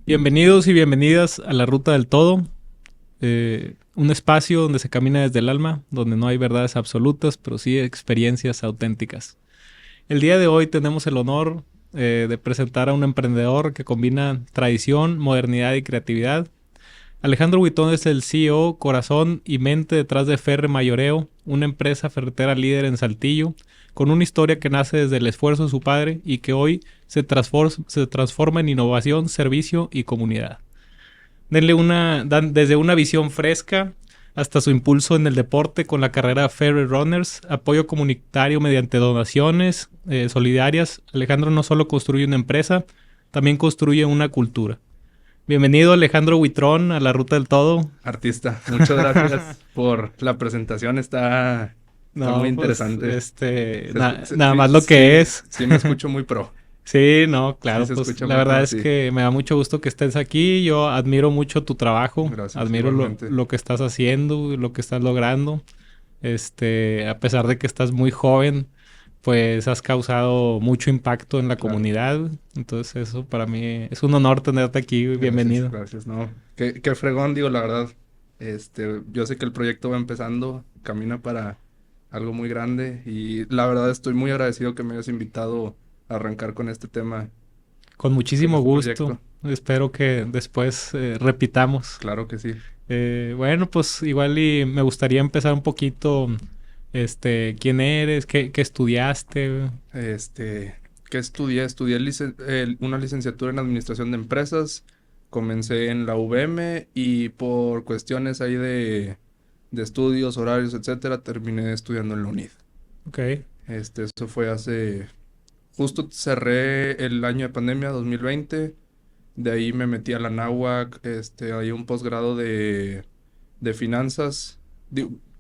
Bienvenidos y bienvenidas a La Ruta del Todo, un espacio donde se camina desde el alma, donde no hay verdades absolutas, pero sí experiencias auténticas. El día de hoy tenemos el honor de presentar a un emprendedor que combina tradición, modernidad y creatividad. Alejandro Huitón es el CEO, corazón y mente detrás de Ferre Mayoreo, una empresa ferretera líder en Saltillo, con una historia que nace desde el esfuerzo de su padre y que hoy se transforma en innovación, servicio y comunidad. Desde una visión fresca hasta su impulso en el deporte con la carrera Ferry Runners, apoyo comunitario mediante donaciones solidarias. Alejandro no solo construye una empresa, también construye una cultura. Bienvenido Alejandro Huitrón a La Ruta del Todo. Artista, muchas gracias por la presentación, está muy No, pues, interesante. nada más lo que es. Sí, me escucho muy pro. Sí, no, Sí, claro, se pues escucha la muy verdad pro, es sí. que me da mucho gusto que estés aquí. Yo admiro mucho tu trabajo, Gracias, admiro igualmente. lo que estás haciendo, lo que estás logrando. A pesar de que estás muy joven, pues has causado mucho impacto en la Claro. comunidad. Entonces eso para mí es un honor tenerte aquí. Bienvenido. Gracias, no. Qué fregón, digo, la verdad. Yo sé que el proyecto va empezando, camina para algo muy grande y la verdad estoy muy agradecido que me hayas invitado a arrancar con este tema, Con con muchísimo este gusto. proyecto. Espero que después repitamos. Claro que sí. Bueno, pues igual y me gustaría empezar un poquito, ¿quién eres? ¿Qué estudiaste? Este, ¿Qué estudié? Estudié una licenciatura en Administración de Empresas. Comencé en la UVM y por cuestiones ahí de estudios, horarios, etcétera, terminé estudiando en la UNID. Ok, Eso fue justo cerré el año de pandemia, 2020. De ahí me metí a la náhuac, ahí un posgrado de finanzas.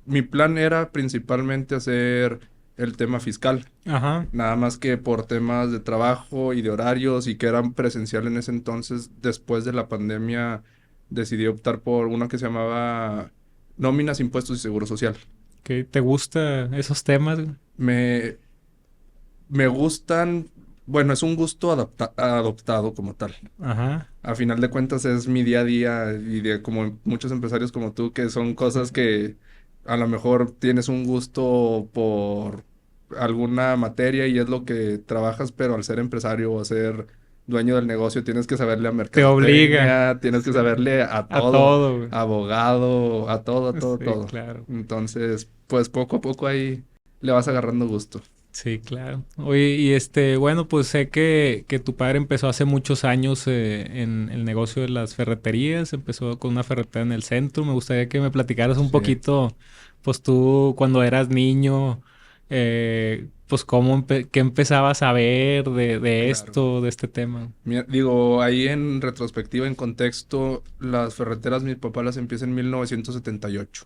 Mi plan era principalmente hacer el tema fiscal. ajá. Nada más que por temas de trabajo y de horarios y que eran presencial en ese entonces, después de la pandemia, decidí optar por uno que se llamaba Nóminas, Impuestos y Seguro Social. ¿Te gustan esos temas? Me, Me gustan, bueno, es un gusto adoptado como tal. Ajá. A final de cuentas es mi día a día y de como muchos empresarios como tú, que son cosas que a lo mejor tienes un gusto por alguna materia y es lo que trabajas, pero al ser empresario o ser dueño del negocio tienes que saberle a Te obliga. mercadotecnia, tienes que Sí. saberle a A todo, todo, güey. abogado, a todo, Sí, todo. claro. Entonces, pues poco a poco ahí le vas agarrando gusto. Sí, claro. Oye, y bueno, pues sé que tu padre empezó hace muchos años en el negocio de las ferreterías, empezó con una ferretera en el centro. Me gustaría que me platicaras un Sí. poquito, pues tú cuando eras niño, pues qué empezabas a ver de Claro. esto, de este tema. Digo, ahí en retrospectiva, en contexto, las ferreteras mi papá las empieza en 1978.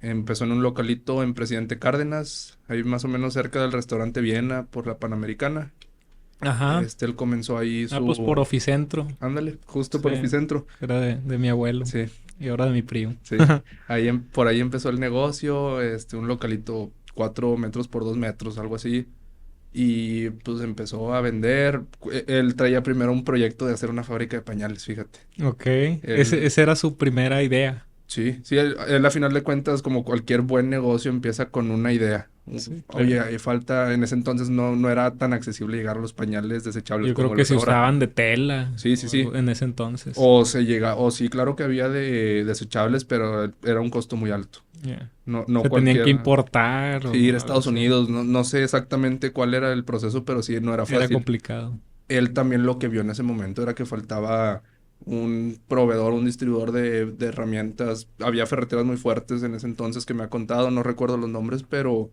Empezó en un localito en Presidente Cárdenas, ahí más o menos cerca del restaurante Viena por la Panamericana. Ajá. Él comenzó ahí Ah, pues por Oficentro. ándale, justo Sí, por Oficentro. era de mi abuelo Sí, y ahora de mi primo. sí. Por ahí empezó el negocio, un localito 4 metros por 2 metros, algo así. Y pues empezó a vender. Él traía primero un proyecto de hacer una fábrica de pañales, fíjate. Ok, Él, esa era su primera idea. sí, él a final de cuentas, como cualquier buen negocio, empieza con una idea. Sí, Oye, claro. hay falta, en ese entonces no era tan accesible llegar a los pañales desechables Yo creo como que los se ahora. usaban de tela Sí, sí, sí. en ese entonces. O sí, claro que había de desechables, pero era un costo muy alto. Yeah. No Se tenían que cualquiera. importar Sí, ir a o algo Estados así. Unidos, no sé exactamente cuál era el proceso, pero sí, no era Era fácil. complicado. Él también lo que vio en ese momento era que faltaba un proveedor, un distribuidor de herramientas. Había ferreteras muy fuertes en ese entonces que me ha contado, no recuerdo los nombres, pero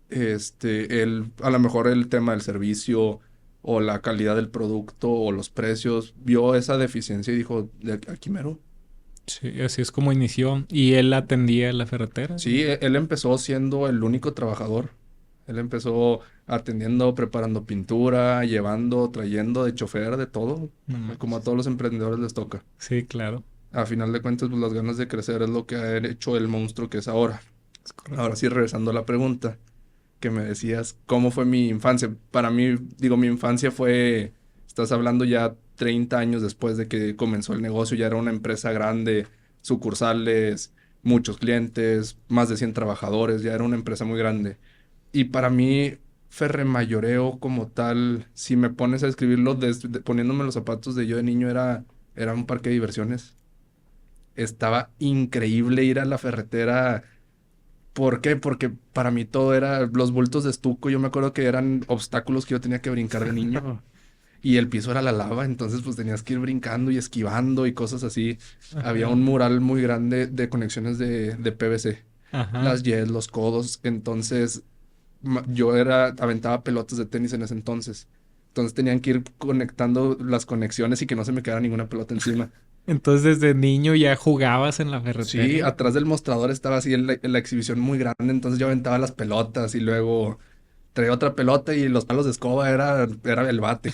él, a lo mejor el tema del servicio o la calidad del producto o los precios, vio esa deficiencia y dijo, de aquí mero. Sí, así es como inició. Y él atendía la ferretera. Sí, él empezó siendo el único trabajador. Él empezó atendiendo, preparando pintura, llevando, trayendo de chofer, de todo. No Como a manches. todos los emprendedores les toca. Sí, claro. A final de cuentas, pues las ganas de crecer es lo que ha hecho el monstruo que es ahora. Es correcto. Ahora sí, regresando a la pregunta que me decías, ¿cómo fue mi infancia? Para mí, digo, mi infancia fue, estás hablando ya 30 años después de que comenzó el negocio, ya era una empresa grande, sucursales, muchos clientes, más de 100 trabajadores, ya era una empresa muy grande. Y para mí, Ferremayoreo como tal, si me pones a escribirlo poniéndome los zapatos de yo de niño, era un parque de diversiones. Estaba increíble ir a la ferretera. ¿Por qué? Porque para mí todo era los bultos de estuco. Yo me acuerdo que eran obstáculos que yo tenía que brincar de niño. Y el piso era la lava, entonces pues tenías que ir brincando y esquivando y cosas así. Había Ajá. un mural muy grande de conexiones de PVC. Ajá. Las yes, los codos. Entonces yo aventaba pelotas de tenis en ese entonces. Entonces tenían que ir conectando las conexiones y que no se me quedara ninguna pelota encima. Entonces desde niño ya jugabas en la Sí, ferretería. atrás del mostrador estaba así en la exhibición muy grande, entonces yo aventaba las pelotas y luego traía otra pelota y los palos de escoba era el bate.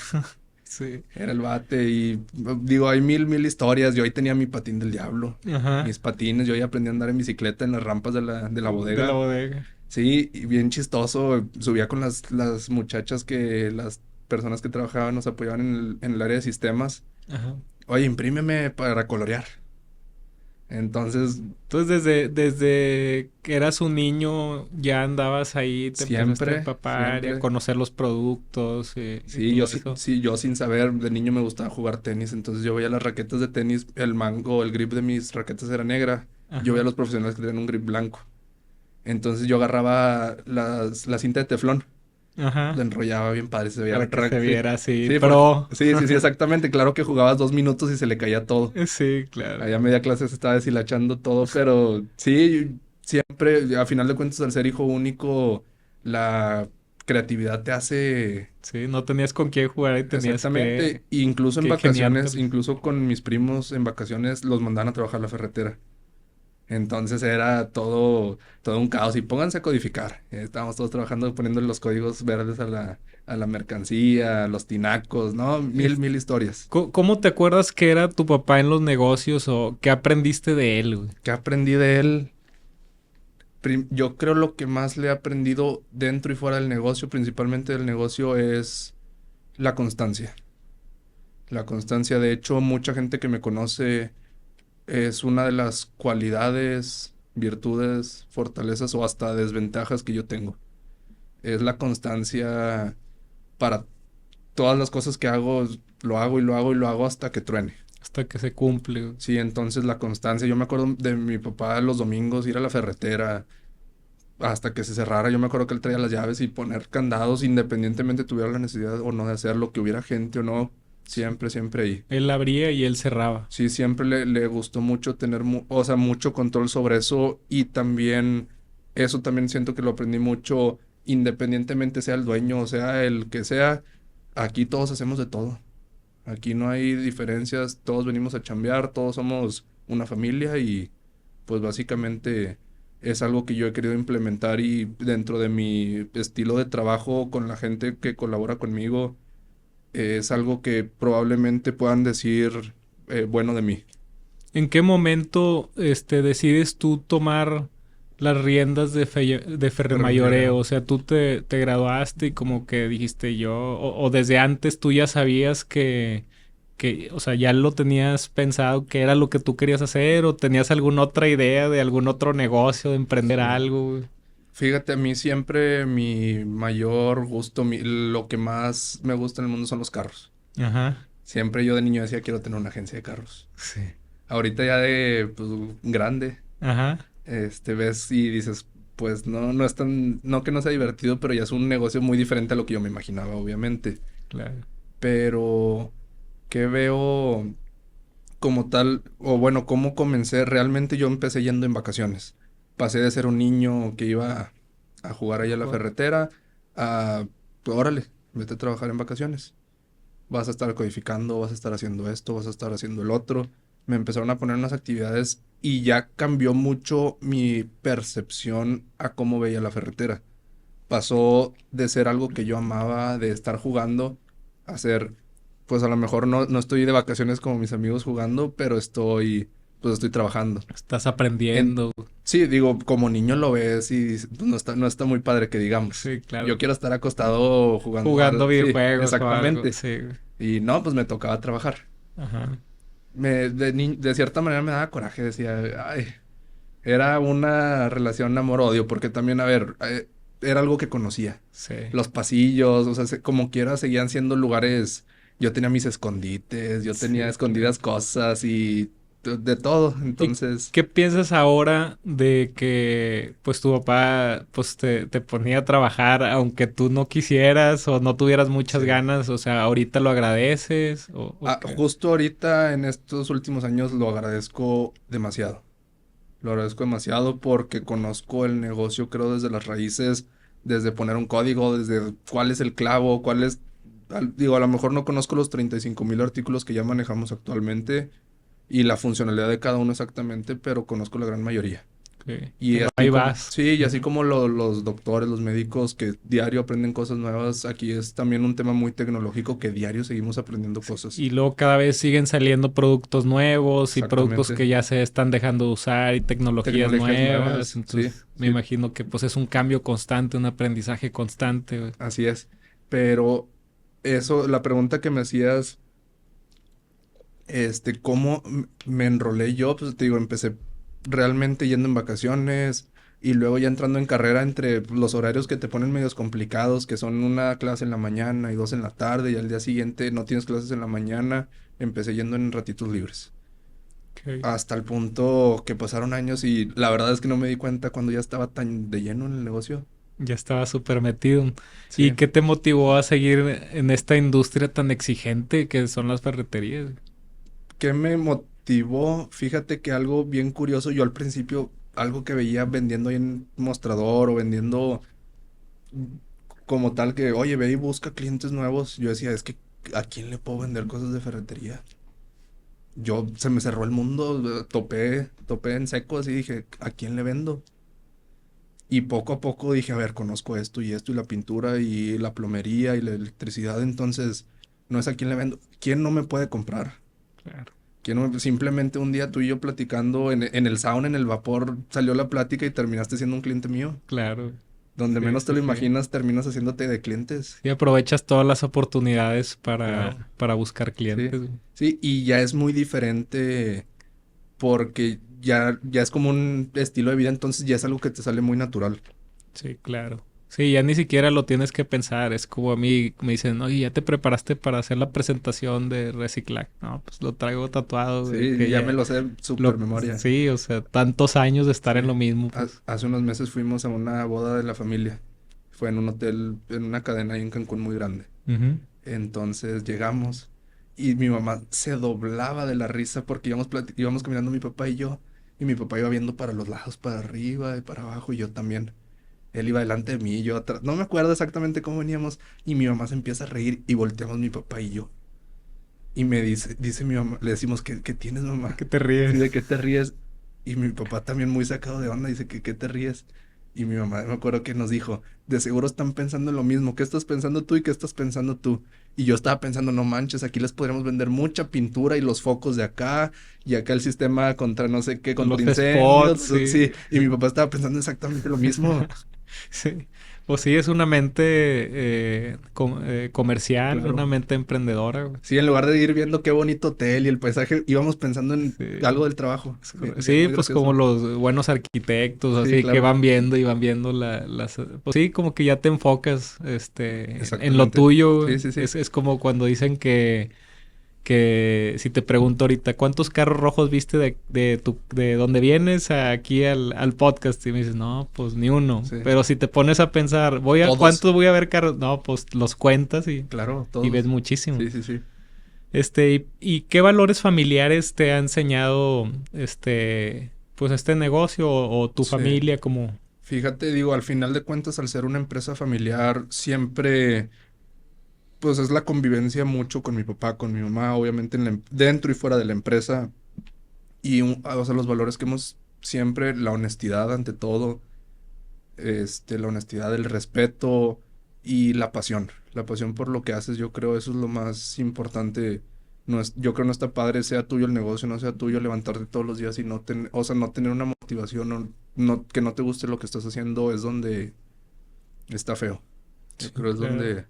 Sí. Era el bate y digo, hay mil historias. Yo ahí tenía mi patín del diablo, Ajá. mis patines. Yo ahí aprendí a andar en bicicleta en las rampas de la De la bodega. bodega. Sí, y bien chistoso. Subía con las muchachas las personas que trabajaban nos apoyaban en el área de sistemas. Ajá. Oye, imprímeme para colorear. Entonces, Entonces desde que eras un niño ya andabas ahí, te empezaste a siempre, empapar y a siempre. conocer los productos y Sí, yo, todo sí, eso. sí, yo sin saber, de niño me gustaba jugar tenis, entonces yo veía las raquetas de tenis, el mango, el grip de mis raquetas era negra, yo veía a Ajá. los profesionales que tenían un grip blanco, entonces yo agarraba la cinta de teflón, la Ajá. enrollaba bien padre, se veía Para que se sí, viera así, sí, porque, pro. sí, exactamente, claro que jugabas 2 minutos y se le caía todo, Sí, claro. allá a media clase se estaba deshilachando todo, pero sí, siempre, a final de cuentas, al ser hijo único, la creatividad te hace. Sí, no tenías con quién jugar y tenías Exactamente, incluso en que vacaciones, ingeniártelas. incluso con mis primos en vacaciones los mandaban a trabajar a la ferretera. Entonces era todo un caos y pónganse a codificar. Estábamos todos trabajando poniendo los códigos verdes a la mercancía, a los tinacos, ¿no? Mil historias. ¿Cómo te acuerdas que era tu papá en los negocios o qué aprendiste de él, güey? ¿Qué aprendí de él? Yo creo lo que más le he aprendido dentro y fuera del negocio, principalmente del negocio, es la constancia. La constancia, de hecho, mucha gente que me conoce es una de las cualidades, virtudes, fortalezas o hasta desventajas que yo tengo. Es la constancia para todas las cosas que hago, lo hago y lo hago y lo hago hasta que truene. Hasta que se cumple, güey. Sí, entonces la constancia, yo me acuerdo de mi papá los domingos ir a la ferretera hasta que se cerrara, yo me acuerdo que él traía las llaves y poner candados independientemente tuviera la necesidad o no de hacerlo, que hubiera gente o no, Sí. siempre, siempre ahí. Él abría y él cerraba. Sí, siempre le gustó mucho tener, o sea, mucho control sobre eso y también, eso también siento que lo aprendí mucho, independientemente sea el dueño o sea el que sea, aquí todos hacemos de todo. Aquí no hay diferencias, todos venimos a chambear, todos somos una familia y pues básicamente es algo que yo he querido implementar y dentro de mi estilo de trabajo con la gente que colabora conmigo es algo que probablemente puedan decir bueno de mí. ¿En qué momento decides tú tomar las riendas de Ferremayoreo? Ferroviario. O sea, tú te graduaste y como que dijiste yo, o desde antes tú ya sabías o sea, ya lo tenías pensado que era lo que tú querías hacer o tenías alguna otra idea de algún otro negocio, de emprender Sí. algo, güey? Fíjate, a mí siempre mi mayor gusto, lo que más me gusta en el mundo son los carros. Ajá. Siempre yo de niño decía quiero tener una agencia de carros. Sí. Ahorita ya de pues, grande, Ajá. ves y dices, pues no es tan, no que no sea divertido, pero ya es un negocio muy diferente a lo que yo me imaginaba, obviamente. Claro. Pero, ¿qué veo como tal? O bueno, ¿cómo comencé? Realmente yo empecé yendo en vacaciones. Pasé de ser un niño que iba a jugar ahí a la Joder. ferretera a, pues órale, vete a trabajar en vacaciones. Vas a estar codificando, vas a estar haciendo esto, vas a estar haciendo el otro. Me empezaron a poner unas actividades y ya cambió mucho mi percepción a cómo veía la ferretera. Pasó de ser algo que yo amaba, de estar jugando, a ser, pues a lo mejor no estoy de vacaciones como mis amigos jugando, pero pues estoy trabajando. Estás En, aprendiendo. sí, digo, como niño lo ves y dices, pues, no está muy padre que digamos. Sí, claro. Yo quiero estar acostado jugando Jugando sí, videojuegos o algo. exactamente. Sí. Y no, pues me tocaba trabajar. Ajá. De cierta manera me daba coraje, decía, ay, era una relación amor-odio, porque también, a ver, era algo que conocía. Sí. Los pasillos, o sea, como quiera, seguían siendo lugares. Yo tenía mis escondites, yo tenía Sí, claro. escondidas cosas y de todo. ¿Y Entonces, qué piensas ahora de que pues tu papá pues te ponía a trabajar aunque tú no quisieras o no tuvieras muchas sí. ganas? O sea, ¿ahorita lo agradeces o qué? Justo ahorita en estos últimos años lo agradezco demasiado. Lo agradezco demasiado porque conozco el negocio, creo, desde las raíces, desde poner un código, desde cuál es el clavo, cuál es... digo, a lo mejor no conozco los 35,000 artículos que ya manejamos actualmente y la funcionalidad de cada uno exactamente, pero conozco la gran mayoría. Y Pero así ahí como, vas. sí, y así Ujú. como los doctores, los médicos que diario aprenden cosas nuevas, aquí es también un tema muy tecnológico que diario seguimos aprendiendo Sí. cosas. Y luego cada vez siguen saliendo productos nuevos y productos Exactamente. que ya se están dejando de usar y tecnologías Tecnologías nuevas. nuevas, sí, Entonces me sí, imagino que pues es un cambio constante, un aprendizaje constante, güey. así es. Pero eso, la pregunta que me hacías, ¿cómo me enrolé yo? Pues te digo, empecé realmente yendo en vacaciones y luego ya entrando en carrera entre los horarios que te ponen medios complicados, que son una clase en la mañana y dos en la tarde y al día siguiente no tienes clases en la mañana, empecé yendo en ratitos libres. Ok. Hasta el punto que pasaron años y la verdad es que no me di cuenta cuando ya estaba tan de lleno en el negocio. Ya estaba súper metido. ¿Y Sí. qué te motivó a seguir en esta industria tan exigente que son las ferreterías? ¿Qué me motivó? Fíjate que algo bien curioso, yo al principio, algo que veía vendiendo ahí en mostrador o vendiendo como tal que, oye, ve y busca clientes nuevos, yo decía, es que, ¿a quién le puedo vender cosas de ferretería? Yo, se me cerró el mundo, topé en seco así, dije, ¿a quién le vendo? Y poco a poco dije, a ver, conozco esto y la pintura y la plomería y la electricidad, entonces, no es a quién le vendo, ¿quién no me puede comprar? Claro, Simplemente un día tú y yo platicando en el sauna, en el vapor, salió la plática y terminaste siendo un cliente mío. claro. Donde Sí, menos te sí, lo sí. imaginas, terminas haciéndote de clientes. Y aprovechas todas las oportunidades Claro. para buscar Sí. clientes, güey. Sí, y ya es muy diferente porque ya es como un estilo de vida, entonces ya es algo que te sale muy natural. Sí, claro. Sí, ya ni siquiera lo tienes que pensar. Es como a mí me dicen, oye, ¿ya te preparaste para hacer la presentación de Reciclac? No, pues lo traigo tatuado, güey, Sí, que ya me ya... lo sé súper memoria. Sí, o sea, tantos años de estar Sí. en lo mismo, pues. Hace unos meses fuimos a una boda de la familia. Fue en un hotel, en una cadena ahí en Cancún muy grande. Ujú. Entonces llegamos y mi mamá se doblaba de la risa porque íbamos caminando mi papá y yo. Y mi papá iba viendo para los lados, para arriba y para abajo y yo también. Él iba delante de mí y yo atrás. No me acuerdo exactamente cómo veníamos. Y mi mamá se empieza a reír y volteamos mi papá y yo. Y dice mi mamá, le decimos, ¿qué tienes, ¿De mamá? qué te Sí, ¿de ríes? qué te ríes? Y mi papá también muy sacado de onda dice, ¿qué te ríes? Y mi mamá, me acuerdo que nos dijo, de seguro están pensando en lo mismo, ¿qué estás pensando tú y qué estás pensando tú? Y yo estaba pensando, no manches, aquí les podríamos vender mucha pintura y los focos de acá, y acá el sistema contra no sé qué, contra Los incendios, spots, sí. sí, y mi papá estaba pensando exactamente lo mismo. Sí. Pues sí, es una mente comercial, una Claro. mente emprendedora, güey. Sí, en lugar de ir viendo qué bonito hotel y el paisaje, íbamos pensando en Sí. algo del trabajo. Bien, Sí, muy pues como gracioso. los buenos arquitectos, Sí, así que claro, van viendo y van viendo las... Pues sí, como que ya te enfocas en lo exactamente. tuyo, Sí, güey. sí, sí. Es como cuando dicen que si te pregunto ahorita, ¿cuántos carros rojos viste de donde vienes aquí al podcast? Y me dices, no, pues ni uno. Sí. Pero si te pones a pensar, Todos. ¿cuántos voy a ver carros? No, pues los cuentas Claro, y ves todos. muchísimo. Sí, sí, sí. ¿Y qué valores familiares te ha enseñado pues este negocio o tu Sí. familia como... Fíjate, digo, al final de cuentas, al ser una empresa familiar, siempre, pues es la convivencia mucho con mi papá, con mi mamá, obviamente dentro y fuera de la empresa. Y, o sea, los valores que hemos siempre, la honestidad ante todo, la honestidad, el respeto y la pasión. La pasión por lo que haces, yo creo eso es lo más importante. No es, yo creo no está padre, sea tuyo el negocio, no sea tuyo levantarte todos los días y o sea, no tener una motivación, que no te guste lo que estás haciendo es donde está feo. Yo Sí, creo es claro.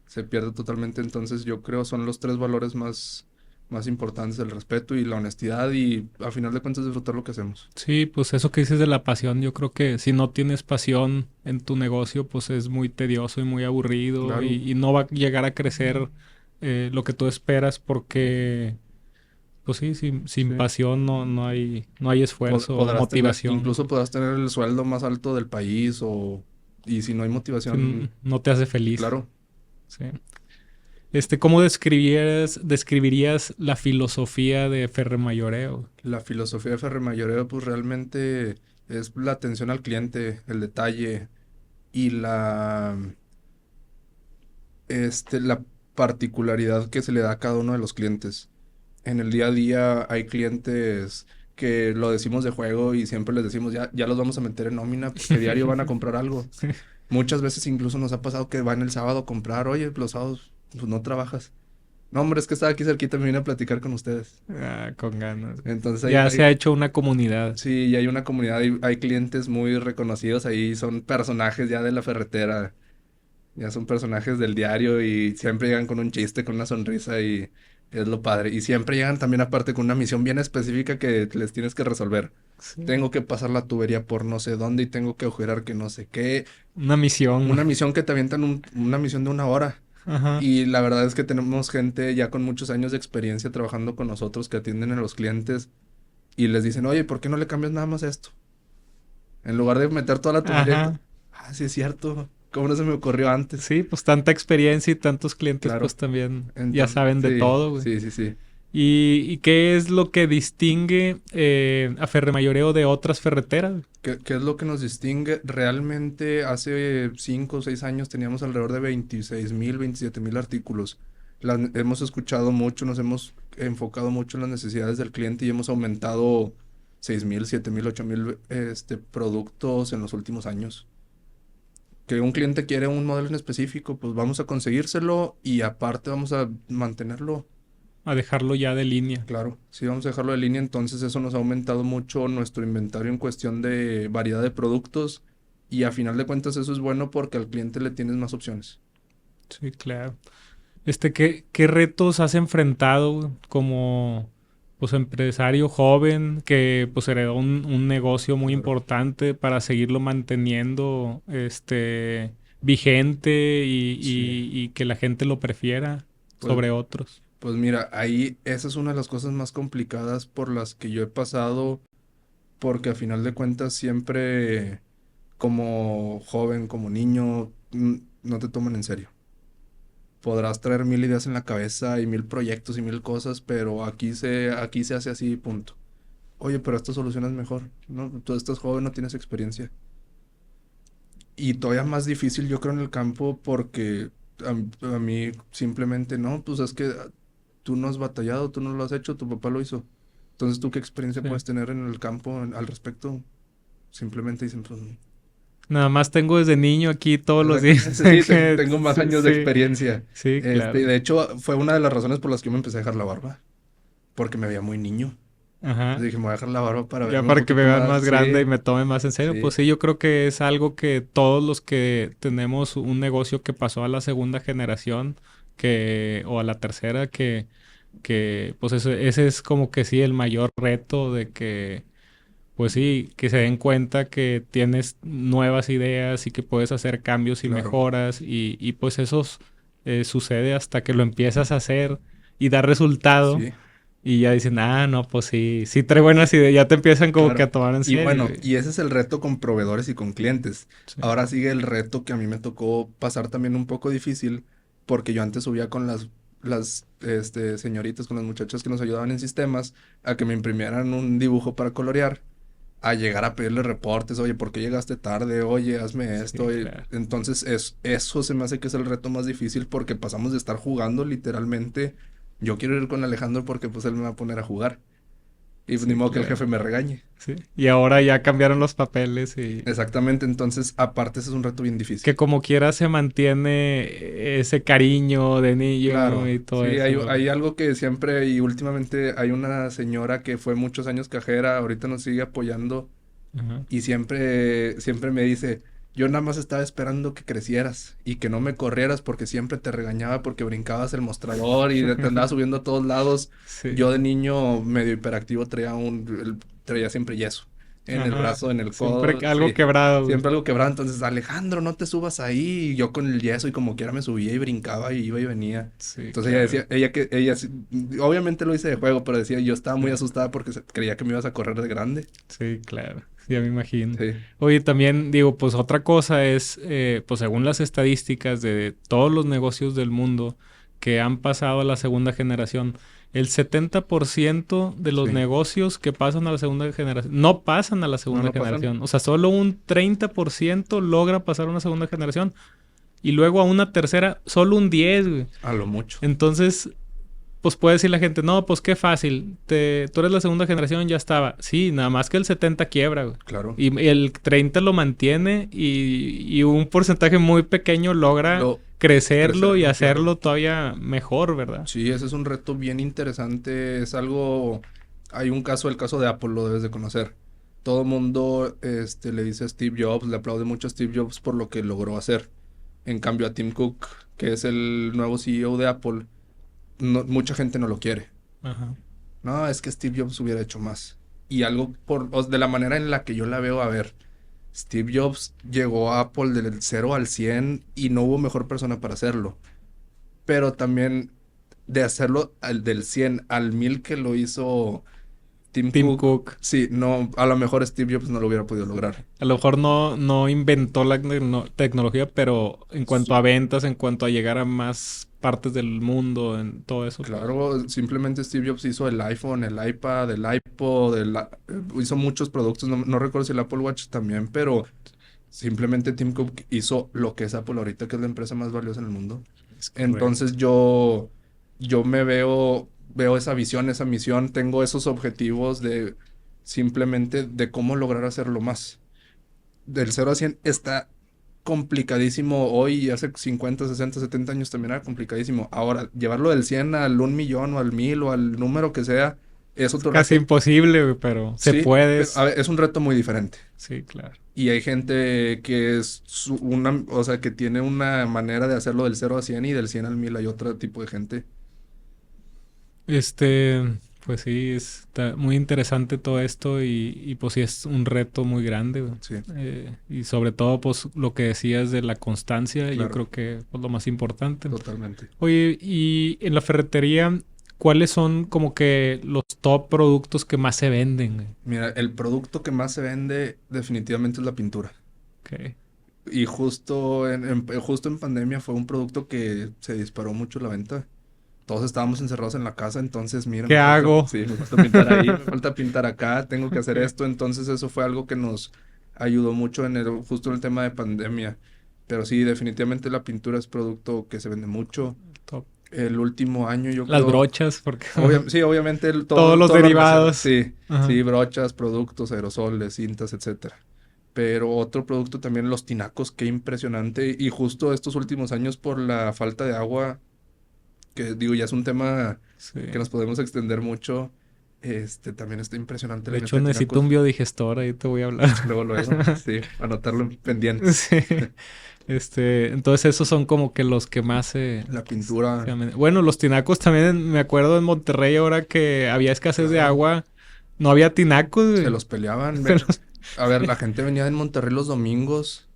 se pierde totalmente. Entonces yo creo son los tres valores más importantes: el respeto y la honestidad, y a final de cuentas disfrutar lo que hacemos. Sí, pues eso que dices de la pasión, yo creo que si no tienes pasión en tu negocio, pues es muy tedioso y muy aburrido Claro, y no va a llegar a crecer lo que tú esperas porque, pues sí, sin sí. pasión no hay esfuerzo o Podrás tener, motivación. incluso podrás tener el sueldo más alto del país, y si no hay Sí, motivación, no te hace feliz. claro. Sí. ¿Cómo describirías la filosofía de Ferre Mayoreo? La filosofía de Ferre Mayoreo, pues realmente es la atención al cliente, el detalle y la particularidad que se le da a cada uno de los clientes. En el día a día hay clientes que lo decimos de juego y siempre les decimos, ya los vamos a meter en nómina porque diario van a comprar algo. Muchas veces incluso nos ha pasado que van el sábado a comprar, oye, los sábados pues no trabajas. No, hombre, es que estaba aquí cerquita, me vine a platicar con ustedes. Con ganas. Entonces Ya se ha hecho una comunidad. sí, y hay una comunidad, hay clientes muy reconocidos ahí, son personajes ya de la ferretera, ya son personajes del diario y siempre llegan con un chiste, con una sonrisa, y es lo padre. Y siempre llegan también aparte con una misión bien específica que les tienes que resolver. Sí. Tengo que pasar la tubería por no sé dónde y tengo que agujerar que no sé qué. Una misión. Una misión que te avientan una misión de 1 hora. Ajá. Y la verdad es que tenemos gente ya con muchos años de experiencia trabajando con nosotros que atienden a los clientes y les dicen, oye, ¿por qué no le cambias nada más esto? En lugar de meter toda la tubería. Ajá. Ah, sí es cierto. ¿Cómo no se me ocurrió antes? Sí, pues tanta experiencia y tantos clientes Claro. pues también ya Entonces, saben de sí, todo, güey. sí, sí, sí. ¿Y qué es lo que distingue a Ferremayoreo de otras ferreteras? ¿Qué es lo que nos distingue? Realmente hace 5 o 6 años teníamos alrededor de 26,000, 27,000 artículos. Hemos escuchado mucho, nos hemos enfocado mucho en las necesidades del cliente y hemos aumentado 6,000, 7,000, 8,000 productos en los últimos años. Que un cliente quiere un modelo en específico, pues vamos a conseguírselo y aparte vamos a mantenerlo. A dejarlo ya de línea. Claro, sí, vamos a dejarlo de línea, entonces eso nos ha aumentado mucho nuestro inventario en cuestión de variedad de productos, y a final de cuentas eso es bueno porque al cliente le tienes más opciones. Sí, claro. ¿Qué retos has enfrentado güey, como pues empresario joven que pues heredó un negocio muy Claro. importante para seguirlo manteniendo vigente Sí, y que la gente lo prefiera pues, sobre otros? pues mira, ahí esa es una de las cosas más complicadas por las que yo he pasado, porque a final de cuentas siempre como joven, como niño, no te toman en serio. Podrás traer 1,000 ideas en la cabeza y 1,000 proyectos y 1,000 cosas, pero aquí se hace así, punto. Oye, pero esta solución es mejor. No, tú estás joven, no tienes experiencia. Y todavía más difícil, yo creo, en el campo, porque a mí simplemente no, pues es que tú no has batallado, tú no lo has hecho, tu papá lo hizo. Entonces, ¿tú qué experiencia Sí. puedes tener en el campo al respecto? Simplemente dicen, pues, Nada más tengo desde niño aquí todos los días. exactamente, sí, que- tengo más sí, años de sí, experiencia. sí, Y claro. de hecho, fue una de las razones por las que yo me empecé a dejar la barba, porque me veía muy niño. Ajá. Entonces dije, me voy a dejar la barba para Ya verme un para que me poquito vean más, más grande y sí, me tomen más en serio, pues sí, sí, yo creo que es algo que todos los que tenemos un negocio que pasó a la segunda generación o a la tercera, que pues ese es como que sí el mayor reto de que, pues sí, que se den cuenta que tienes nuevas ideas y que puedes hacer cambios y claro, mejoras y pues eso sucede hasta que lo empiezas a hacer y da resultado. sí. Y ya dicen, no, pues sí, sí trae buenas ideas, ya te empiezan como que Claro. a tomar en Y serio. bueno, y ese es el reto con proveedores y con clientes. Sí. Ahora sigue el reto que a mí me tocó pasar también un poco difícil, porque yo antes subía con las señoritas, con las muchachas que nos ayudaban en sistemas, a que me imprimieran un dibujo para colorear, a llegar a pedirle reportes, oye, ¿por qué llegaste tarde? Oye, hazme Sí, esto. claro. Entonces, eso se me hace que es el reto más difícil, porque pasamos de estar jugando literalmente. Yo quiero ir con Alejandro porque pues él me va a poner a jugar. Y pues, ni Sí, modo que el claro. jefe me regañe. Sí. Y ahora ya cambiaron los papeles y Exactamente, entonces aparte ese es un reto bien que difícil. como quiera se mantiene ese cariño de niño Claro, y todo sí, hay, eso. hay algo que siempre y últimamente hay una señora que fue muchos años cajera, ahorita nos sigue apoyando Ajá. y siempre me dice, Yo nada más estaba esperando que crecieras y que no me corrieras porque siempre te regañaba porque brincabas el mostrador y te andabas subiendo a todos lados. Sí. Yo de niño medio hiperactivo traía siempre yeso en el Ajá. brazo, en el Siempre codo. algo Sí, quebrado, güey. siempre algo quebrado. Entonces, Alejandro, no te subas ahí. Y yo con el yeso y como quiera me subía y brincaba y iba y venía. Sí, Entonces claro. ella obviamente lo hice de juego, pero decía, yo estaba muy Sí. asustada porque creía que me ibas a correr de grande. Sí, claro. Ya me imagino. Sí, Oye, también digo, pues otra cosa es, pues según las estadísticas de todos los negocios del mundo que han pasado a la segunda generación, el 70% de los sí. negocios que pasan a la segunda generación no pasan a la segunda No pasan. generación. O sea, solo un 30% logra pasar a una segunda generación y luego a una tercera, solo un 10, güey. A lo mucho. Entonces, pues puede decir la gente, no, pues qué fácil, tú eres la segunda generación, ya estaba. Sí, nada más que el 70 quiebra, güey. Claro. Y el 30 lo mantiene y un porcentaje muy pequeño logra crecerlo y hacerlo claro. todavía mejor, ¿verdad? Sí, ese es un reto bien interesante. Es algo. Hay un caso, el caso de Apple, lo debes de conocer. Todo mundo le dice a Steve Jobs, le aplaude mucho a Steve Jobs por lo que logró hacer. En cambio, a Tim Cook, que es el nuevo CEO de Apple, mucha gente no lo quiere. Ajá. No, es que Steve Jobs hubiera hecho más. Y algo de la manera en la que yo la veo, a ver, Steve Jobs llegó a Apple del 0 al 100 y no hubo mejor persona para hacerlo. Pero también de hacerlo del 100 al 1000 que lo hizo Tim Cook, sí, no, a lo mejor Steve Jobs no lo hubiera podido lograr. A lo mejor no inventó la tecnología, pero en cuanto a ventas, en cuanto a llegar a más partes del mundo, en todo eso. Claro, simplemente Steve Jobs hizo el iPhone, el iPad, el iPod, hizo muchos productos, no recuerdo si el Apple Watch también, pero simplemente Tim Cook hizo lo que es Apple ahorita, que es la empresa más valiosa en el mundo. Entonces yo me veo esa visión, esa misión, tengo esos objetivos de simplemente de cómo lograr hacerlo más. Del 0 a 100 está complicadísimo hoy y hace 50, 60, 70 años también era complicadísimo. Ahora, llevarlo del 100 al 1 millón o al 1000 o al número que sea, es otro casi reto. imposible, güey, pero se Sí, puede. a ver, es un reto muy diferente. Sí, claro. Y hay gente que o sea, que tiene una manera de hacerlo del 0 a 100 y del 100 al 1000 hay otro tipo de gente. Pues sí, está muy interesante todo esto y pues sí es un reto muy grande, güey. Sí, Y sobre todo, pues lo que decías de la constancia, yo claro, creo que es lo más importante. totalmente. Oye, y en la ferretería, ¿cuáles son como que los top productos que más se venden, güey? Mira, el producto que más se vende definitivamente es la pintura. Ok. Y justo justo en pandemia fue un producto que se disparó mucho la venta. Todos estábamos encerrados en la casa, entonces mira, ¿Qué hago? sí, me falta pintar ahí, me falta pintar acá, tengo que hacer Ok. esto. Entonces eso fue algo que nos ayudó mucho justo en el tema de pandemia. Pero sí, definitivamente la pintura es producto que se vende mucho. Top. El último año yo Las creo, brochas, porque sí, obviamente todos los todo lo relacionado. derivados. Sí, Ajá. sí, brochas, productos, aerosoles, cintas, etcétera. Pero otro producto también, los tinacos, qué impresionante. Y justo estos últimos años por la falta de agua, que digo, ya es un tema Sí. que nos podemos extender mucho. También está impresionante De la hecho, neta de necesito tinacos. un biodigestor, ahí te voy a hablar. Luego, sí, anotarlo en pendientes. Sí. Entonces esos son como que los que más La pintura, Bueno, los tinacos también, me acuerdo en Monterrey ahora que había escasez de claro, agua, no había tinacos, se güey. los peleaban. Se los- A ver, la gente venía en Monterrey los domingos.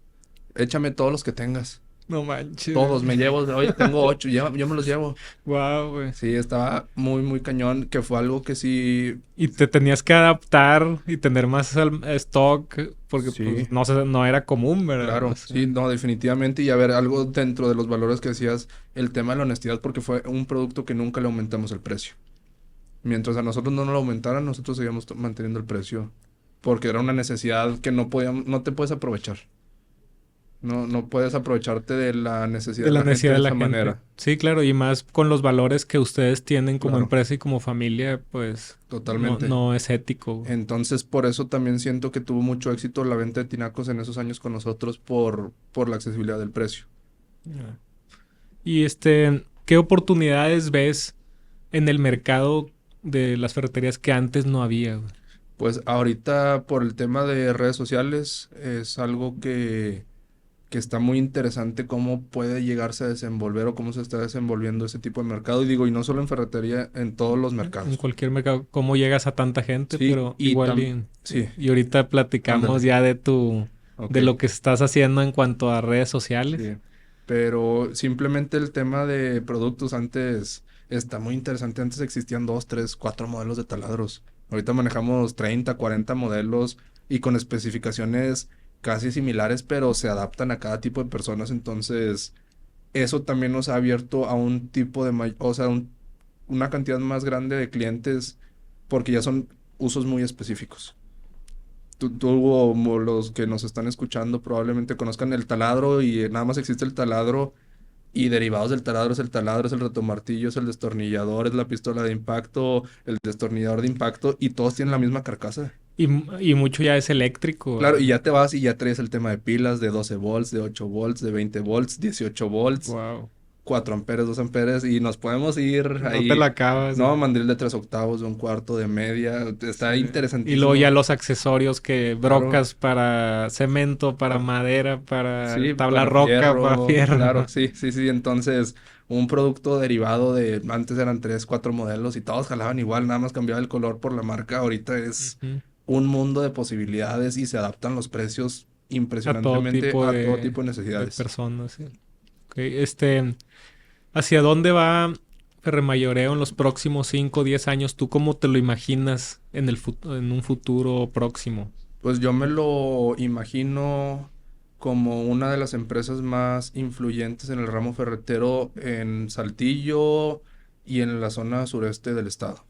Échame todos los que tengas. No manches. Todos, me llevo, oye, tengo 8, yo me los llevo. Wow, güey. Sí, estaba muy, muy cañón, que fue algo que sí, Y te tenías que adaptar y tener más stock porque sí, pues, no era común, ¿verdad? claro, O sea, sí, no, definitivamente. Y a ver, algo dentro de los valores que decías, el tema de la honestidad, porque fue un producto que nunca le aumentamos el precio. Mientras a nosotros no nos lo aumentaran, nosotros seguíamos manteniendo el precio, porque era una necesidad que no te puedes aprovechar. No puedes aprovecharte de la necesidad de la de la gente necesidad de de la esa gente. manera. Sí, claro, y más con los valores que ustedes tienen como Claro, empresa y como familia, pues totalmente. no es ético. Entonces, por eso también siento que tuvo mucho éxito la venta de tinacos en esos años con nosotros por la accesibilidad del precio. Ya. Y ¿qué oportunidades ves en el mercado de las ferreterías que antes no había, güey? Pues ahorita por el tema de redes sociales es algo que que está muy interesante cómo puede llegarse a desenvolver o cómo se está desenvolviendo ese tipo de mercado. Y digo, y no solo en ferretería, en todos los En mercados. cualquier mercado, cómo llegas a tanta gente, Sí, pero igual sí, y ahorita platicamos ándale, ya ok, de lo que estás haciendo en cuanto a redes sociales. sí. Pero simplemente el tema de productos antes está muy interesante. Antes existían 2, 3, 4 modelos de taladros. Ahorita manejamos 30, 40 modelos y con especificaciones casi similares, pero se adaptan a cada tipo de personas. Entonces, eso también nos ha abierto a un tipo de, o sea, una cantidad más grande de clientes porque ya son usos muy específicos. Tú o los que nos están escuchando probablemente conozcan el taladro y nada más existe el taladro y derivados del taladro es el taladro, es el retomartillo, es el destornillador, es la pistola de impacto, el destornillador de impacto y todos tienen la misma carcasa. Y mucho ya es eléctrico, Claro, y ¿verdad? ya te vas y ya traes el tema de pilas de 12 volts, de 8 volts, de 20 volts, 18 volts. Wow. 4 amperes, 2 amperes y nos podemos ir No te ahí. la acabas. No, mandril de 3 octavos, de un cuarto, de media. Sí. Está Y luego ya interesantísimo. los accesorios que Claro, brocas para cemento, para para, madera, para sí, tabla para roca, para fierro, fierro. claro, sí, sí, sí. Entonces, un producto derivado de, antes eran 3, 4 modelos y todos jalaban igual, nada más cambiaba el color por la marca. Ahorita es Ujú. un mundo de posibilidades y se adaptan los precios A todo impresionantemente tipo a todo tipo de de necesidades. personas. Sí. Ok, ¿hacia dónde va Ferremayoreo en los próximos 5 o 10 años? ¿Tú cómo te lo imaginas en un futuro próximo? Pues yo me lo imagino como una de las empresas más influyentes en el ramo ferretero en Saltillo y en la zona sureste del estado.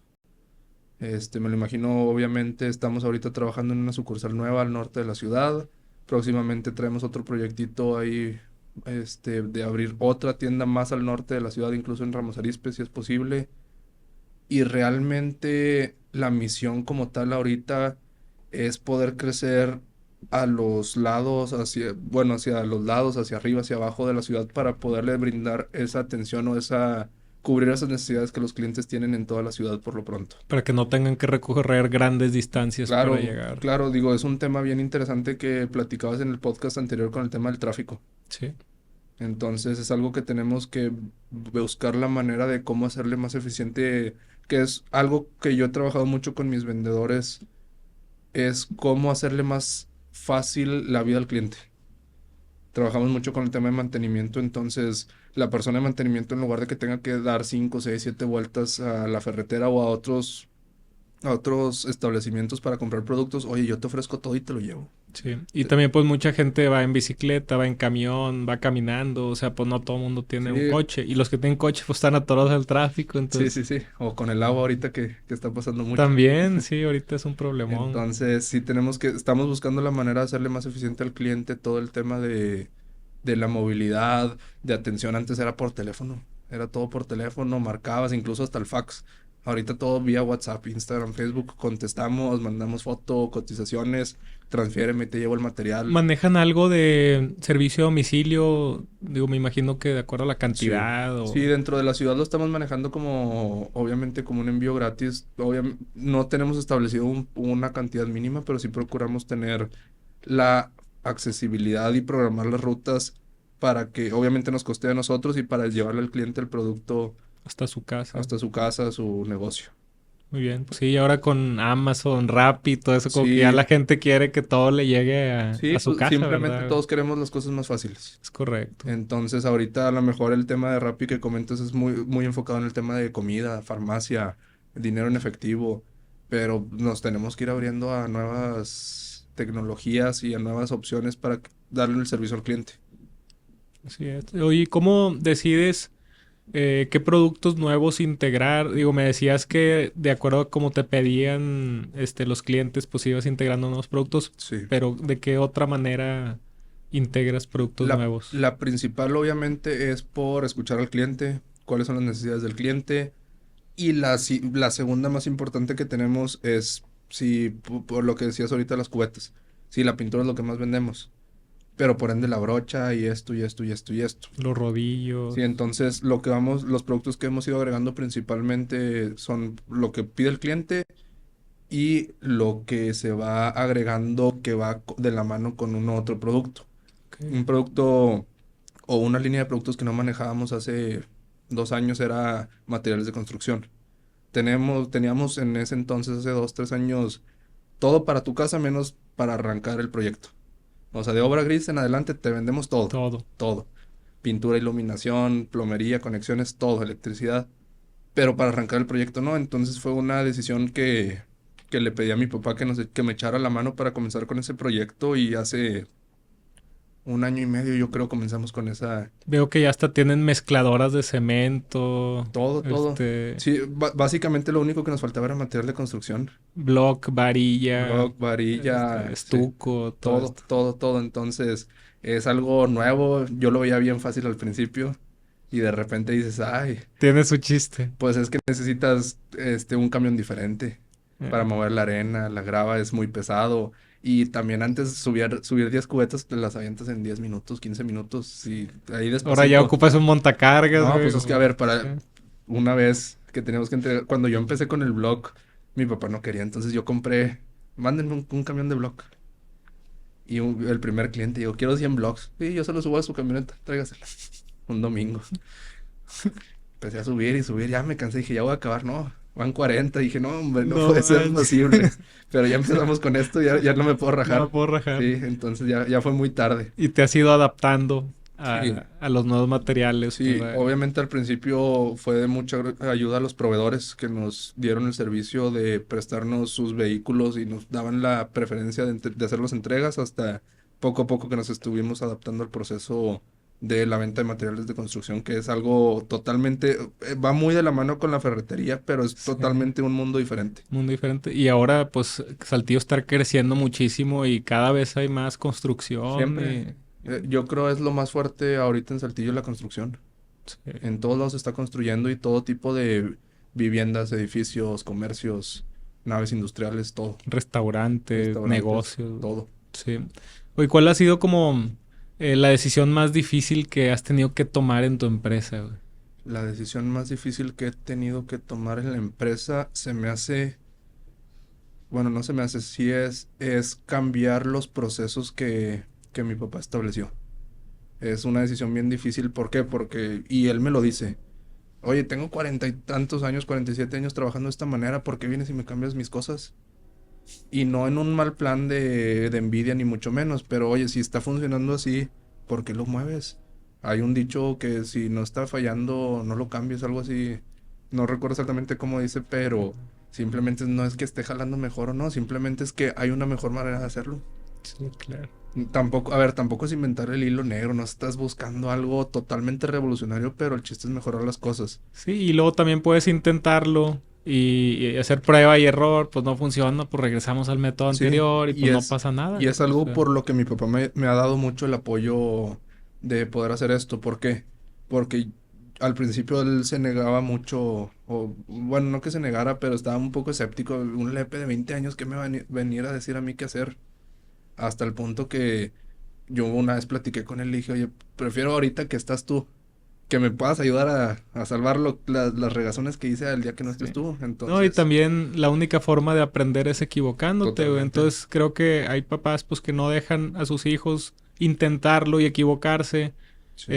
Me lo imagino, obviamente, estamos ahorita trabajando en una sucursal nueva al norte de la ciudad. Próximamente traemos otro proyectito ahí, de abrir otra tienda más al norte de la ciudad, incluso en Ramos Arizpe, si es posible. Y realmente la misión como tal ahorita es poder crecer a los lados, bueno, hacia los lados, hacia arriba, hacia abajo de la ciudad para poderle brindar esa atención o cubrir esas necesidades que los clientes tienen en toda la ciudad por lo pronto. Para que no tengan que recorrer grandes distancias para Claro, llegar. claro, digo, es un tema bien interesante que platicabas en el podcast anterior con el tema del tráfico. Sí. Entonces es algo que tenemos que buscar la manera de cómo hacerle más eficiente, que es algo que yo he trabajado mucho con mis vendedores, es cómo hacerle más fácil la vida al cliente. Trabajamos mucho con el tema de mantenimiento, entonces la persona de mantenimiento en lugar de que tenga que dar 5, 6, 7 vueltas a la ferretera o a otros establecimientos para comprar productos, oye, yo te ofrezco todo y te lo llevo. Sí, y también pues mucha gente va en bicicleta, va en camión, va caminando, o sea, pues no todo el mundo tiene un Sí, coche y los que tienen coche pues están atorados al tráfico, sí, entonces sí, sí. O con el agua ahorita que está pasando mucho. también, sí, ahorita es un problemón. Entonces, sí estamos buscando la manera de hacerle más eficiente al cliente todo el tema de la movilidad, de atención. Antes era por teléfono, era todo por teléfono, marcabas, incluso hasta el fax. Ahorita todo vía WhatsApp, Instagram, Facebook, contestamos, mandamos foto, cotizaciones, transfiéreme, te llevo el material. ¿Manejan algo de servicio a domicilio? Digo, me imagino que de acuerdo a la Sí. cantidad Sí, o... dentro de la ciudad lo estamos manejando como, obviamente, como un envío gratis. No tenemos establecido una cantidad mínima, pero sí procuramos tener la accesibilidad y programar las rutas para que obviamente nos coste a nosotros y para llevarle al cliente el producto hasta su casa. hasta su casa, su negocio. Muy bien. Pues sí, ahora con Amazon, Rappi, todo eso, como que ya la Sí, gente quiere que todo le llegue sí, a su pues casa, simplemente ¿verdad? todos queremos las cosas más fáciles. Es correcto. Entonces, ahorita a lo mejor el tema de Rappi que comentas es muy, muy enfocado en el tema de comida, farmacia, dinero en efectivo, pero nos tenemos que ir abriendo a nuevas tecnologías y a nuevas opciones para darle el servicio al cliente. Así es. Oye, ¿cómo decides qué productos nuevos integrar? Digo, me decías que de acuerdo a cómo te pedían los clientes, pues ibas integrando nuevos productos, Sí. pero ¿de qué otra manera integras productos nuevos? La principal obviamente es por escuchar al cliente, cuáles son las necesidades del cliente. Y la segunda más importante que tenemos es, si por lo que decías ahorita, las cubetas. Si la pintura es lo que más vendemos, pero por ende la brocha y esto y esto y esto y esto. Los Sí, rodillos. entonces los productos que hemos ido agregando principalmente son lo que pide el cliente y lo que se va agregando que va de la mano con un otro producto. Un producto o una línea de productos que no manejábamos hace 2 años era materiales de construcción. Teníamos en ese entonces, hace 2, 3 años, todo para tu casa menos para arrancar el proyecto. O sea, de obra gris en adelante te vendemos todo. Todo. Todo. Pintura, iluminación, plomería, conexiones, todo, electricidad. Pero para arrancar el proyecto no. Entonces fue una decisión que le pedí a mi papá que me echara la mano para comenzar con ese proyecto y hace 1 año y medio yo creo comenzamos con esa... Veo que ya hasta tienen mezcladoras de cemento. Todo. Sí, básicamente lo único que nos faltaba era material de construcción. Block, varilla. Block, varilla, sí, estuco, todo esto. todo. Entonces es algo nuevo. Yo lo veía bien fácil al principio y de repente dices, ay, Tiene su chiste. pues es que necesitas un camión diferente para Eh, mover la arena, la grava es muy pesado. Y también antes subir 10 cubetas, te las avientas en 10 minutos, 15 minutos. Y ahí Ahora ya despacito. ocupas un montacargas, No, güey. pues es que a ver, una vez que teníamos que entregar, cuando yo empecé con el blog, mi papá no quería, entonces yo compré, mándenme un camión de blog. Y el primer cliente dijo, quiero 100 blogs. Sí, yo se lo subo a su camioneta, tráigasela. Un domingo. Empecé a subir y subir, ya me cansé, dije, ya voy a acabar, no, van 40, dije, no, hombre, no No puede ser manches. posible. Pero ya empezamos con esto, ya no me puedo No rajar. la puedo rajar. Sí, entonces ya fue muy tarde. Y te has ido adaptando Sí. a los nuevos materiales. Sí, para- obviamente al principio fue de mucha ayuda a los proveedores que nos dieron el servicio de prestarnos sus vehículos y nos daban la preferencia de hacer las entregas hasta poco a poco que nos estuvimos adaptando al proceso de la venta de materiales de construcción, que es algo totalmente, va muy de la mano con la ferretería, pero es Sí. totalmente un mundo diferente. Mundo diferente. Y ahora, pues, Saltillo está creciendo muchísimo y cada vez hay más construcción. Siempre. Yo creo es lo más fuerte ahorita en Saltillo la construcción. Sí, En todos lados se está construyendo y todo tipo de viviendas, edificios, comercios, naves industriales, todo. restaurantes, Restaurantes, negocios. todo. Sí. Oye, ¿cuál ha sido como la decisión más difícil que has tenido que tomar en tu empresa, güey? La decisión más difícil que he tenido que tomar en la empresa se me hace, bueno, no se me hace, sí es cambiar los procesos que mi papá estableció. Es una decisión bien difícil, ¿por qué? Porque, y él me lo dice, oye, tengo 40 y tantos años, 47 años trabajando de esta manera, ¿por qué vienes y me cambias mis cosas? Y no en un mal plan de envidia, ni mucho menos, pero oye, si está funcionando así, ¿por qué lo mueves? Hay un dicho que si no está fallando, no lo cambies, algo así. No recuerdo exactamente cómo dice, pero simplemente no es que esté jalando mejor o no, simplemente es que hay una mejor manera de hacerlo. Sí, claro. Tampoco, a ver, tampoco es inventar el hilo negro, no estás buscando algo totalmente revolucionario, pero el chiste es mejorar las cosas. Sí, y luego también puedes intentarlo y hacer prueba y error, pues no funciona, pues regresamos al método Sí, anterior y y pues no es, pasa nada. y es O algo sea, por lo que mi papá me ha dado mucho el apoyo de poder hacer esto. ¿Por qué? Porque al principio él se negaba mucho, o bueno, no que se negara, pero estaba un poco escéptico. Un lepe de 20 años que me va a venir a decir a mí qué hacer. Hasta el punto que yo una vez platiqué con él y le dije, oye, prefiero ahorita que estás tú, que me puedas ayudar a salvar las regazones que hice el día que no estés sí. tú. No, y Entonces, también la única forma de aprender es equivocándote, güey. totalmente. Entonces creo que hay papás pues que no dejan a sus hijos intentarlo y equivocarse. Sí.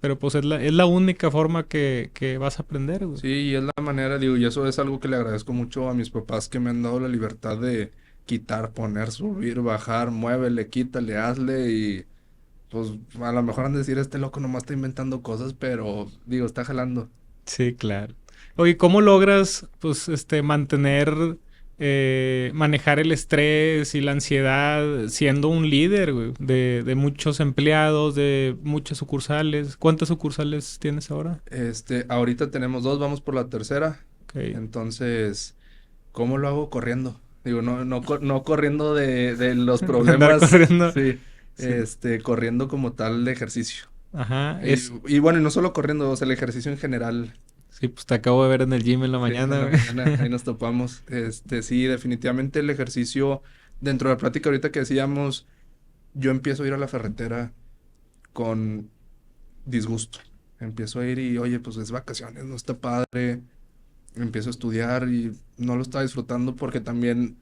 Pero pues es la única forma que vas a aprender, güey. Sí, y es la manera, digo, y eso es algo que le agradezco mucho a mis papás que me han dado la libertad de quitar, poner, subir, bajar, muévele, quítale, hazle y pues a lo mejor han de decir este loco nomás está inventando cosas, pero digo, está jalando. Sí, claro. Oye, ¿cómo logras, pues, mantener, manejar el estrés y la ansiedad siendo un líder, güey, de muchos empleados, de muchas sucursales? ¿Cuántas sucursales tienes ahora? Ahorita tenemos dos, vamos por la tercera, Ok. entonces, ¿cómo lo hago corriendo? Digo, no corriendo de los Andar problemas, corriendo. sí, Sí. corriendo como tal de ejercicio. Ajá. Y bueno, y no solo corriendo, o sea, el ejercicio en general. Sí, pues te acabo de ver en el gym en la Sí, en mañana, la güey. mañana ahí nos topamos. Sí, definitivamente el ejercicio, dentro de la plática ahorita que decíamos, yo empiezo a ir a la ferretera con disgusto. Empiezo a ir y, oye, pues es vacaciones, no está padre. Empiezo a estudiar y no lo estaba disfrutando porque también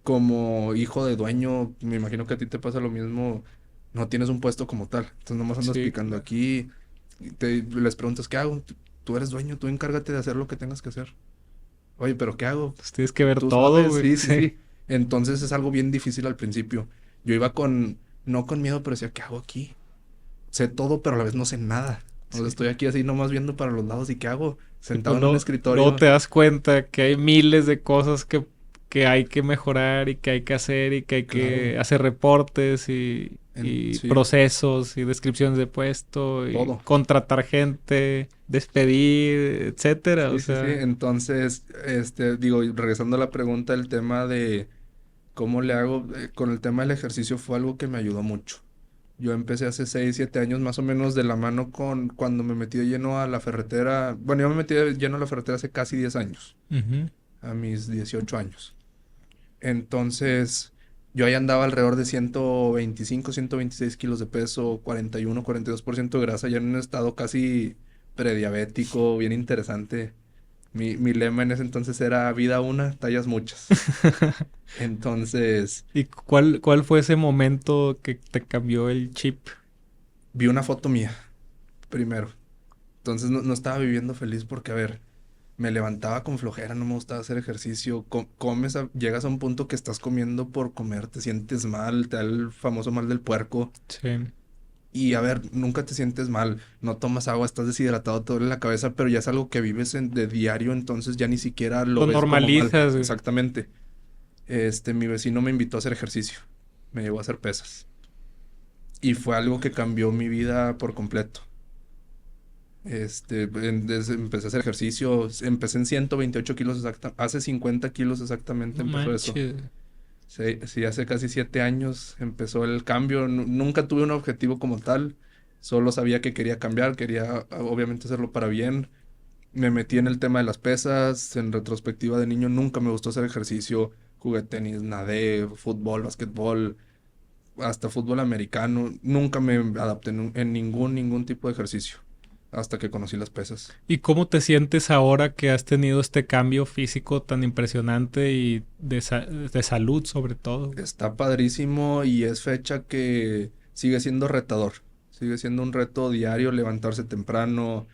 como hijo de dueño, me imagino que a ti te pasa lo mismo. no tienes un puesto como tal. Entonces nomás andas Sí, picando aquí, y les preguntas, ¿qué hago? Tú eres dueño, tú encárgate de hacer lo que tengas que hacer. Oye, ¿pero qué hago? pues tienes que ver Tú todo, sabes, güey. sí, sí, Sí. sí. Entonces es algo bien difícil al principio. Yo iba no con miedo, pero decía, ¿qué hago aquí? Sé todo, pero a la vez no sé nada. O sea, Sí. estoy aquí así nomás viendo para los lados y ¿qué hago? Sí, pues Sentado en un luego escritorio. te das cuenta que hay miles de cosas que hay que mejorar y que hay que hacer y que hay Claro, que hacer reportes y sí, procesos y descripciones de puesto y todo. contratar gente, despedir, etcétera. O Sí, sí, sí. sea, Entonces, digo, y regresando a la pregunta, el tema de cómo le hago, con el tema del ejercicio fue algo que me ayudó mucho. Yo empecé hace 6 7 años más o menos de la mano con cuando me metí de lleno a la ferretera. Bueno, yo me metí de lleno a la ferretera hace casi 10 años, ujú. a mis 18 años. Entonces, yo ahí andaba alrededor de 125 126 kilos de peso, 41 42% de grasa, ya en un estado casi prediabético, bien interesante. Mi lema en ese entonces era vida una, tallas muchas. Entonces, ¿Y cuál fue ese momento que te cambió el chip? vi una foto mía primero. Entonces no estaba viviendo feliz porque, a ver, me levantaba con flojera, no me gustaba hacer ejercicio, comes, llegas a un punto que estás comiendo por comer, te sientes mal, te da el famoso mal del puerco. Sí. Y a ver, nunca te sientes mal, no tomas agua, estás deshidratado, te duele la cabeza, pero ya es algo que vives de diario, entonces ya ni siquiera lo Lo ves como mal. normalizas, güey. Exactamente. Mi vecino me invitó a hacer ejercicio, me llevó a hacer pesas. Y fue algo que cambió mi vida por completo. Empecé a hacer ejercicio, empecé en 128 kilos hace 50 kilos exactamente No empezó eso. manches. Sí, sí, hace casi 7 años empezó el cambio. Nunca tuve un objetivo como tal, solo sabía que quería cambiar, quería obviamente hacerlo para bien. Me metí en el tema de las pesas, en retrospectiva de niño nunca me gustó hacer ejercicio, jugué tenis, nadé, fútbol, basquetbol, hasta fútbol americano, nunca me adapté en ningún tipo de ejercicio hasta que conocí las pesas. ¿Y cómo te sientes ahora que has tenido este cambio físico tan impresionante y de salud sobre todo? Está padrísimo y es fecha que sigue siendo retador. Sigue siendo un reto diario levantarse temprano,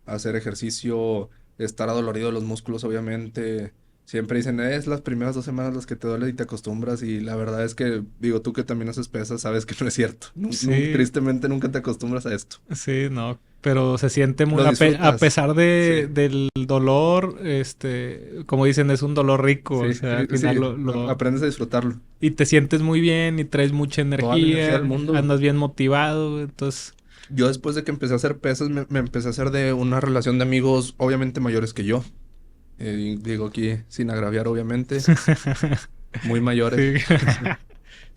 hacer ejercicio, estar adolorido de los músculos, obviamente. Siempre dicen, es las primeras 2 semanas las que te duele y te acostumbras. Y la verdad es que, digo, tú que también haces pesas, sabes que no es cierto. Sí, Tristemente nunca te acostumbras a esto. sí, no. Pero se siente muy, Lo a disfrutas. pesar Sí, del dolor, como dicen, es un dolor rico. O sí, sea, al final sí. Aprendes a disfrutarlo. y te sientes muy bien y traes mucha Toda la energía del energía, mundo. andas bien motivado, entonces, Yo después de que empecé a hacer pesas, me empecé a hacer de una relación de amigos obviamente mayores que yo. Y digo aquí sin agraviar obviamente, muy mayores. sí,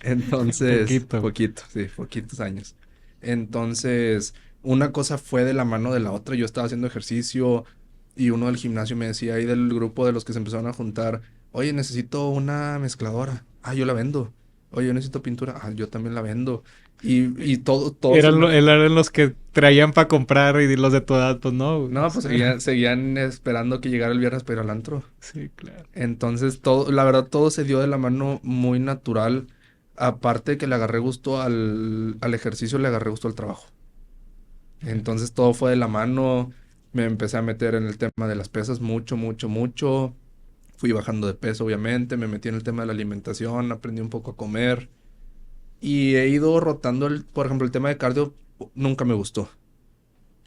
Entonces, poquito. poquito, sí, poquitos años. Entonces, una cosa fue de la mano de la otra. Yo estaba haciendo ejercicio y uno del gimnasio me decía ahí del grupo de los que se empezaron a juntar, oye, necesito una mezcladora. Ah, yo la vendo. Oye, yo necesito pintura. Ah, yo también la vendo. Y todo se me... Eran los que traían para comprar y los de tu edad, pues no, güey. O No, pues sea, seguían esperando que llegara el viernes para ir al antro. sí, claro. Entonces, la verdad, todo se dio de la mano muy natural. Aparte de que le agarré gusto al ejercicio, le agarré gusto al trabajo. Entonces, todo fue de la mano. Me empecé a meter en el tema de las pesas mucho, mucho, mucho. Fui bajando de peso, obviamente. Me metí en el tema de la alimentación, aprendí un poco a comer. Y he ido rotando, por ejemplo, el tema de cardio nunca me gustó.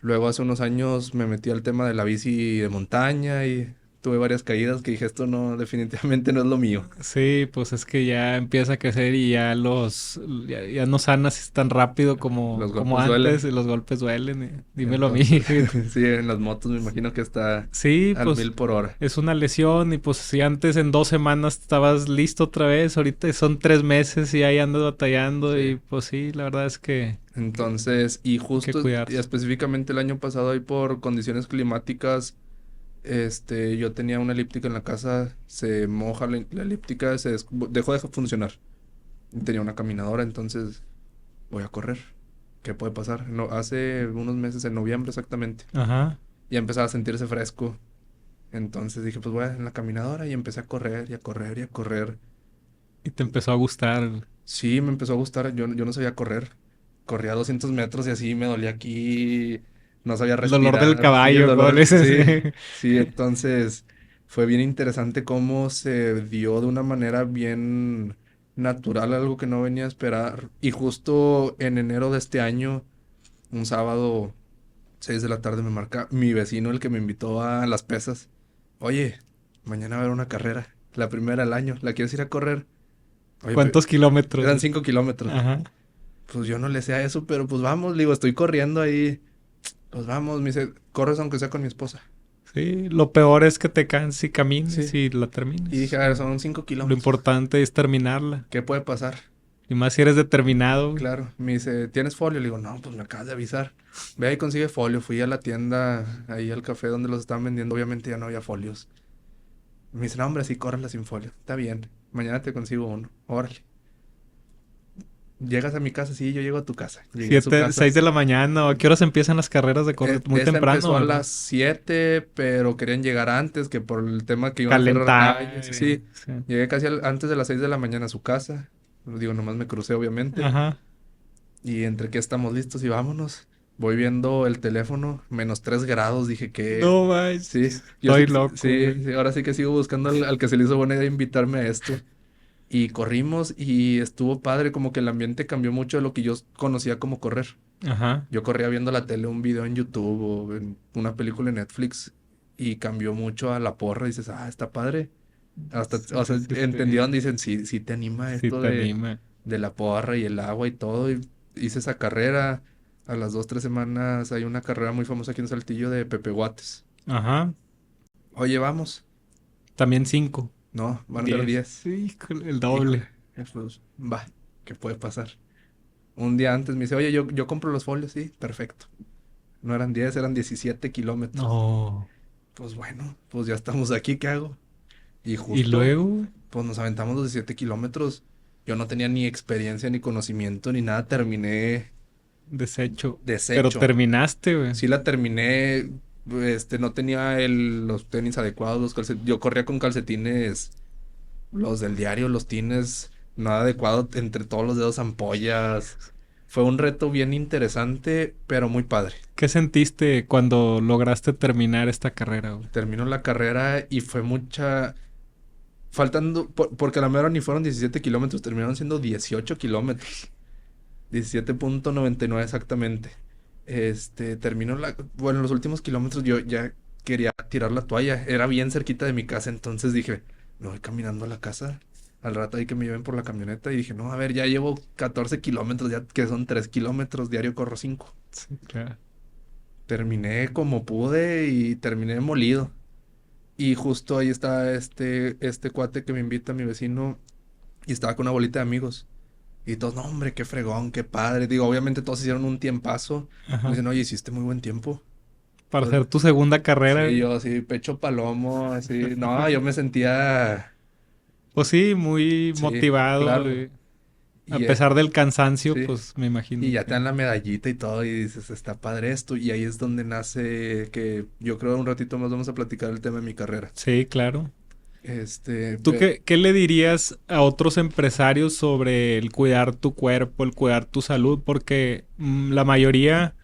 Luego hace unos años me metí al tema de la bici de montaña y tuve varias caídas que dije, esto no, definitivamente no es lo mío. Sí, pues es que ya empieza a crecer y ya no sanas tan rápido Los como golpes antes duelen. y los golpes duelen. Dímelo a mí. Entonces, sí, en las motos me imagino que está Sí, al pues 1000 por hora. es una lesión y pues si antes en 2 semanas estabas listo otra vez, ahorita son 3 meses y ahí andas batallando y Sí. pues sí, la verdad es que Entonces, y hay que justo y cuidarse. específicamente el año pasado ahí por condiciones climáticas, yo tenía una elíptica en la casa, se moja la elíptica, dejó de funcionar. Tenía una caminadora, entonces voy a correr. ¿Qué puede pasar? No, hace unos meses, en noviembre exactamente, Ajá. ya empezaba a sentirse fresco. Entonces dije, pues voy en la caminadora y empecé a correr y a correr y a correr. Y te empezó a gustar. Sí, me empezó a gustar. Yo no sabía correr. corría 200 metros y así me dolía aquí, no sabía El dolor respirar. del Sí, caballo, ¿cómo le dices? sí, sí, entonces fue bien interesante cómo se dio de una manera bien natural, algo que no venía a esperar. Y justo en enero de este año, un sábado, 6 de la tarde, me marca mi vecino, el que me invitó a las pesas. Oye, mañana va a haber una carrera, la primera del año, ¿la quieres ir a correr? Oye, ¿Cuántos kilómetros? eran 5 kilómetros. Ajá. Pues yo no le sé a eso, pero pues vamos, le digo, estoy corriendo ahí. Pues vamos, me dice, corres aunque sea con mi esposa. Sí, lo peor es que te canses y camines Sí. y la Y dije, termines. a ver, son 5 Lo kilómetros. importante es terminarla. ¿Qué puede pasar? Y más si eres determinado, güey. Claro, me dice, ¿tienes folio? Le digo, no, pues me acabas de avisar. Ve ahí, consigue folio. Fui a la tienda, ahí al café donde los estaban vendiendo. Obviamente ya no había folios. Me dice, no, hombre, sí, córrela sin folio. Está bien, mañana te consigo uno. Órale. ¿Llegas a mi casa? Sí, yo llego a tu casa. Llegué a su 7, casa. 6 de la mañana. ¿A qué horas empiezan las carreras de correr? Muy Esta temprano, empezó a ¿verdad? las 7, pero querían llegar antes, que por el tema que iban a cerrar Calentar. calles. Sí, Sí. llegué casi antes de las 6 de la mañana a su casa. Digo, nomás me crucé, obviamente. Ajá. Y entre que estamos listos y vámonos. Voy viendo el teléfono, -3 grados. Dije que. No Sí, manches. yo Estoy sí, loco, sí, güey. sí, ahora sí que sigo buscando al que se le hizo buena idea invitarme a esto. Y corrimos y estuvo padre, como que el ambiente cambió mucho de lo que yo conocía como correr. Ajá. Yo corría viendo la tele, un video en YouTube o en una película en Netflix y cambió mucho a la porra. Y dices, ah, está padre. Hasta, Sí, o sea, sí, sí. entendieron, dicen, sí, sí te anima Sí esto te anima. de la porra y el agua y todo. Y hice esa carrera. A las 2, 3 semanas hay una carrera muy famosa aquí en Saltillo de Pepe Guates. Ajá. Oye, vamos. También 5. No, van a ser 10. 10. Sí, híjole, el Híjole, doble. pues, va, ¿qué puede pasar? Un día antes me dice, oye, yo compro los folios, sí, perfecto. No eran 10, eran 17 kilómetros. No. Pues bueno, pues ya estamos aquí, ¿qué hago? Y Y justo, luego, pues nos aventamos los 17 kilómetros. Yo no tenía ni experiencia, ni conocimiento, ni nada. Terminé desecho. Pero deshecho. terminaste, güey. Sí la terminé, no tenía los tenis adecuados, yo corría con calcetines, los del diario, los tines, nada adecuado, entre todos los dedos ampollas. Fue un reto bien interesante, pero muy padre. ¿Qué sentiste cuando lograste terminar esta carrera, güey? Terminó la carrera y fue mucha. Faltando, porque a la mera ni fueron 17 kilómetros, terminaron siendo 18 kilómetros. 17.99 exactamente. Terminó bueno, los últimos kilómetros yo ya quería tirar la toalla. Era bien cerquita de mi casa, entonces dije, me voy caminando a la casa. Al rato ahí que me lleven por la camioneta y dije, no, a ver, ya llevo 14 kilómetros, ya que son 3 kilómetros, diario corro 5. Sí, claro. Terminé como pude y terminé molido. Y justo ahí está este cuate que me invita, mi vecino, y estaba con una bolita de amigos. Y todos, no, hombre, qué fregón, qué padre. Digo, obviamente todos hicieron un tiempazo. Me Ajá. dicen, oye, hiciste muy buen tiempo. Para Pues, hacer tu segunda carrera, sí, güey. yo así, pecho palomo, así. No, yo me sentía, Pues sí, muy sí, motivado. claro. A Y, pesar del cansancio, sí, pues me y imagino ya te que... dan la medallita y todo, y dices, está padre esto. Y ahí es donde nace que yo creo un ratito más vamos a platicar el tema de mi carrera. Sí, claro. Este, ¿Tú pe- qué le dirías a otros empresarios sobre el cuidar tu cuerpo, el cuidar tu salud? Porque la mayoría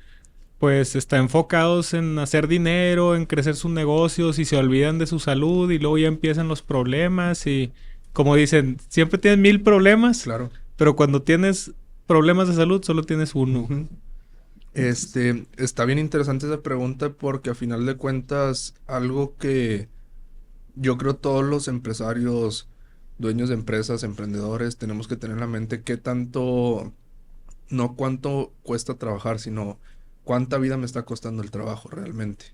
pues está enfocados en hacer dinero, en crecer sus negocios y se olvidan de su salud y luego ya empiezan los problemas y como dicen, siempre tienes 1000 problemas, claro. pero cuando tienes problemas de salud solo tienes uno. Ujú. Está bien interesante esa pregunta porque a final de cuentas, algo que yo creo todos los empresarios, dueños de empresas, emprendedores, tenemos que tener en la mente qué tanto, no cuánto cuesta trabajar, sino cuánta vida me está costando el trabajo realmente.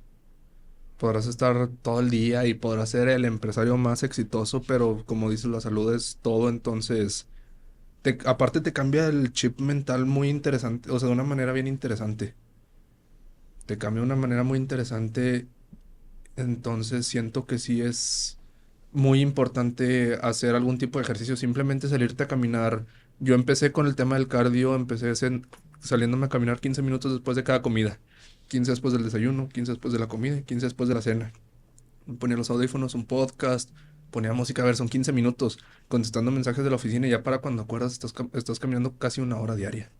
Podrás estar todo el día y podrás ser el empresario más exitoso, pero como dices, la salud es todo, entonces, aparte te cambia el chip mental muy interesante, o sea, de una manera bien interesante. Te cambia de una manera muy interesante, entonces siento que sí es muy importante hacer algún tipo de ejercicio, simplemente salirte a caminar. Yo empecé con el tema del cardio, saliéndome a caminar 15 minutos después de cada comida, 15 después del desayuno, 15 después de la comida, 15 después de la cena. Ponía los audífonos, un podcast, ponía música, a ver, son 15 minutos contestando mensajes de la oficina y ya para cuando acuerdas estás caminando casi 1 hora diaria.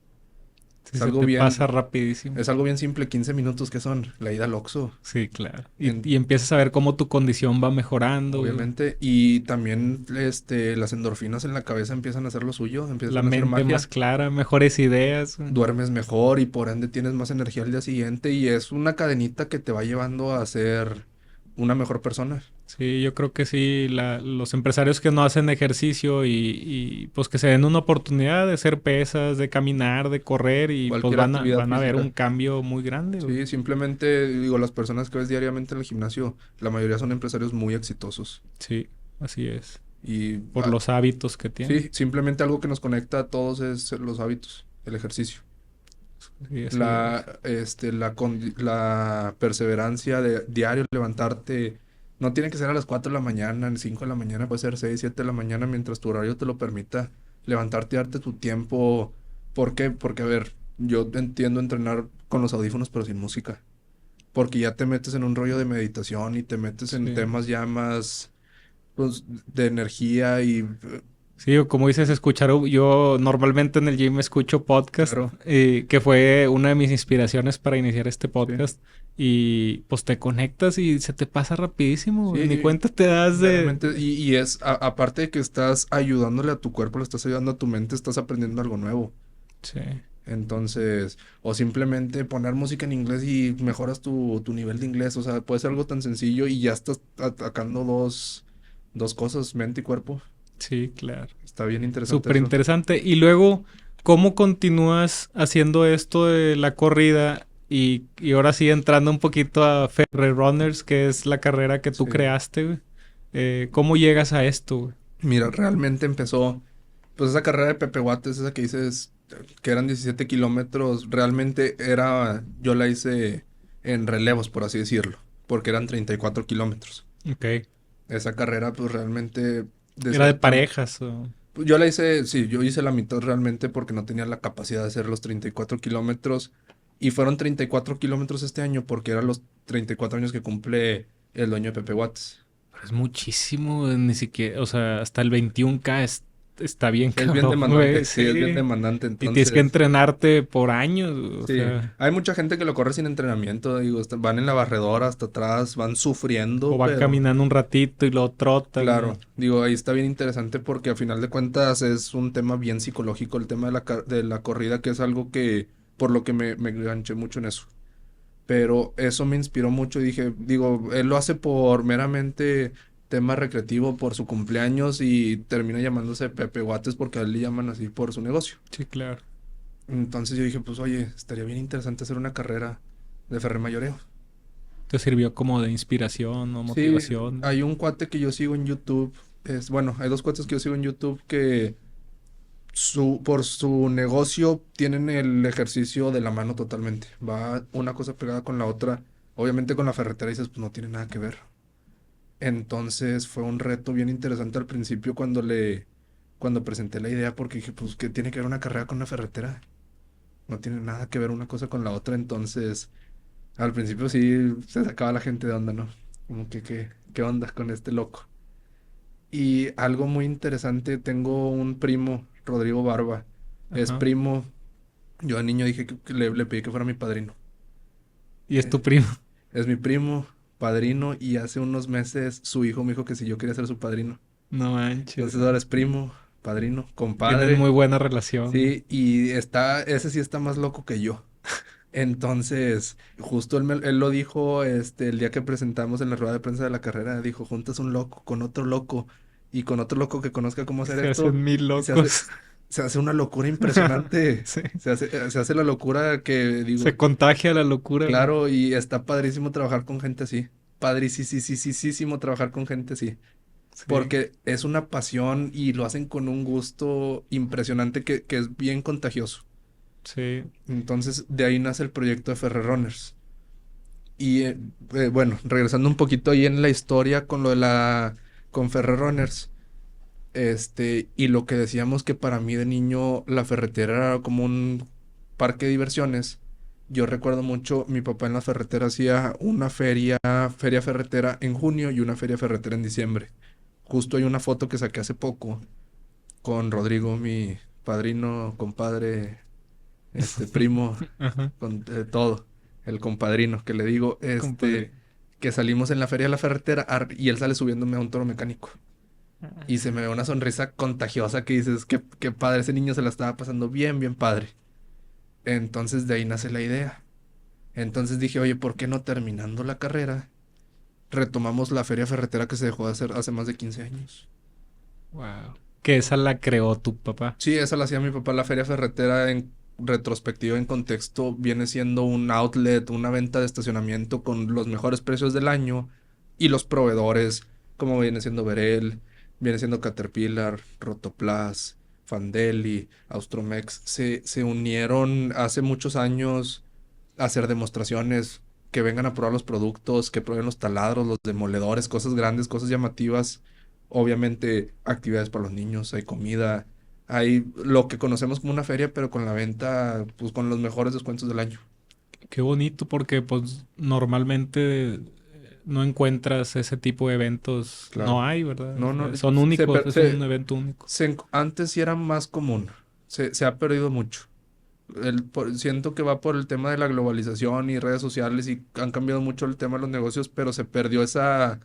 Sí, se te pasa rapidísimo. Es algo bien simple, 15 minutos que son la ida al Oxxo. Sí, claro. Y empiezas a ver cómo tu condición va mejorando. Obviamente. Y también las endorfinas en la cabeza empiezan a hacer lo suyo. Empiezan La a hacer mente magia. más clara, mejores ideas. Duermes mejor y por ende tienes más energía al día siguiente. Y es una cadenita que te va llevando a ser una mejor persona. Sí, yo creo que sí, los empresarios que no hacen ejercicio y pues que se den una oportunidad de hacer pesas, de caminar, de correr y pues Cualquier actividad van a ver física. un cambio muy grande. Sí, simplemente digo, las personas que ves diariamente en el gimnasio, la mayoría son empresarios muy exitosos. Sí, así es. Y Por los hábitos que tienen. sí, simplemente algo que nos conecta a todos es los hábitos, el ejercicio. Sí, así es. La perseverancia de diario levantarte. No tiene que ser a las 4 de la mañana, 5 de la mañana, puede ser 6 7 de la mañana mientras tu horario te lo permita. Levantarte y darte tu tiempo. ¿Por qué? Porque, a ver, yo entiendo entrenar con los audífonos pero sin música. Porque ya te metes en un rollo de meditación y te metes en Sí. temas ya más pues, de energía y Sí, o como dices, yo normalmente en el gym escucho podcast, claro, que fue una de mis inspiraciones para iniciar este sí. podcast. Y pues te conectas y se te pasa rapidísimo, güey. Ni Sí, cuenta te das de... realmente, y es, aparte de que estás ayudándole a tu cuerpo, le estás ayudando a tu mente, estás aprendiendo algo nuevo. Sí, Entonces, o simplemente poner música en inglés y mejoras tu nivel de inglés. O sea, puede ser algo tan sencillo y ya estás atacando dos cosas, mente y cuerpo. sí, claro. Está bien interesante Súper eso. interesante. Y luego, ¿cómo continúas haciendo esto de la corrida? Y ahora sí entrando un poquito a Ferrer Runners, que es la carrera que tú Sí. creaste, güey. ¿Cómo llegas a esto, güey? Mira, realmente empezó, pues esa carrera de Pepe Guates, esa que dices que eran 17 kilómetros, realmente yo la hice en relevos, por así decirlo, porque eran 34 kilómetros. Ok. Esa carrera, pues realmente, ¿Era de parejas o...? pues, yo la hice, sí, yo hice la mitad realmente porque no tenía la capacidad de hacer los 34 kilómetros. Y fueron 34 kilómetros este año porque eran los 34 años que cumple el dueño de Pepe Watts. Pero es muchísimo, ni siquiera... O sea, hasta el 21K está bien Es bien cabrón, demandante, güey. sí, es bien Sí. demandante. Y tienes que Entonces, entrenarte por años, o sí, sea... hay mucha gente que lo corre sin entrenamiento. Digo, van en la barredora hasta atrás, van O sufriendo, van pero caminando un ratito y lo trotan. claro, digo, ahí está bien interesante porque a final de cuentas es un tema bien psicológico, el tema de la corrida, que es algo que, por lo que me enganché mucho en eso. Pero eso me inspiró mucho y dije, digo, él lo hace por meramente tema recreativo, por su cumpleaños y termina llamándose Pepe Guates porque a él le llaman así por su negocio. Sí, claro. Entonces yo dije, pues oye, estaría bien interesante hacer una carrera de ferre mayoreo. ¿Te sirvió como de inspiración o Sí, motivación? hay un cuate que yo sigo en YouTube, bueno, hay dos cuates que yo sigo en YouTube que por su negocio tienen el ejercicio de la mano totalmente. Va una cosa pegada con la otra. Obviamente con la ferretera dices, pues no tiene nada que ver. Entonces fue un reto bien interesante al principio cuando presenté la idea porque dije, pues ¿qué tiene que ver una carrera con una ferretera? No tiene nada que ver una cosa con la otra. Entonces, al principio sí se sacaba la gente de onda, ¿no? Como que, ¿qué onda con este loco? Y algo muy interesante, tengo un primo, Rodrigo Barba. Es Ajá. primo. Yo de niño dije que le pedí que fuera mi padrino. Y es Eh, tu primo. es mi primo, padrino, y hace unos meses su hijo me dijo que si yo quería ser su padrino. No manches. Entonces ahora es primo, padrino, Tienen muy compadre. buena relación. Sí, y ese sí está más loco que yo. Entonces, justo él lo dijo el día que presentamos en la rueda de prensa de la carrera, dijo, juntas un loco con otro loco y con otro loco que conozca cómo hacer Se esto hacen mil y se hace, locos. se hace una locura impresionante. Sí. Se hace la locura que Se digo, contagia la locura. claro, y está padrísimo trabajar con gente así. Padrísimo trabajar con gente así. Sí. Porque es una pasión y lo hacen con un gusto impresionante que es bien contagioso. Sí. Entonces, de ahí nace el proyecto de Ferrer Runners. Y bueno, regresando un poquito ahí en la historia con lo de con Ferrer Runners, y lo que decíamos que para mí de niño la ferretera era como un parque de diversiones. Yo recuerdo mucho, mi papá en la ferretera hacía una feria ferretera en junio y una feria ferretera en diciembre. Justo hay una foto que saqué hace poco con Rodrigo, mi padrino, compadre, primo, Ajá. con todo, el compadrino, que le digo, Compadre. que salimos en la feria de la ferretera y él sale subiéndome a un toro mecánico. Y se me ve una sonrisa contagiosa que dices, qué padre, ese niño se la estaba pasando bien, bien padre. Entonces de ahí nace la idea. Entonces dije, oye, ¿por qué no terminando la carrera retomamos la feria ferretera que se dejó de hacer hace más de 15 años? Wow. Que esa la creó tu papá. Sí, esa la hacía mi papá. La feria ferretera en retrospectiva, en contexto, viene siendo un outlet, una venta de estacionamiento con los mejores precios del año y los proveedores, como viene siendo Berel, viene siendo Caterpillar, Rotoplas, Fandeli, Austromex, se unieron hace muchos años a hacer demostraciones, que vengan a probar los productos, que prueben los taladros, los demoledores, cosas grandes, cosas llamativas. Obviamente, actividades para los niños, hay comida, hay lo que conocemos como una feria, pero con la venta, pues con los mejores descuentos del año. Qué bonito porque pues normalmente no encuentras ese tipo de eventos. Claro. No hay, ¿verdad? No, O no, sea, son únicos, es un evento único. antes sí era más común, se ha perdido mucho. Siento que va por el tema de la globalización y redes sociales y han cambiado mucho el tema de los negocios, pero se perdió esa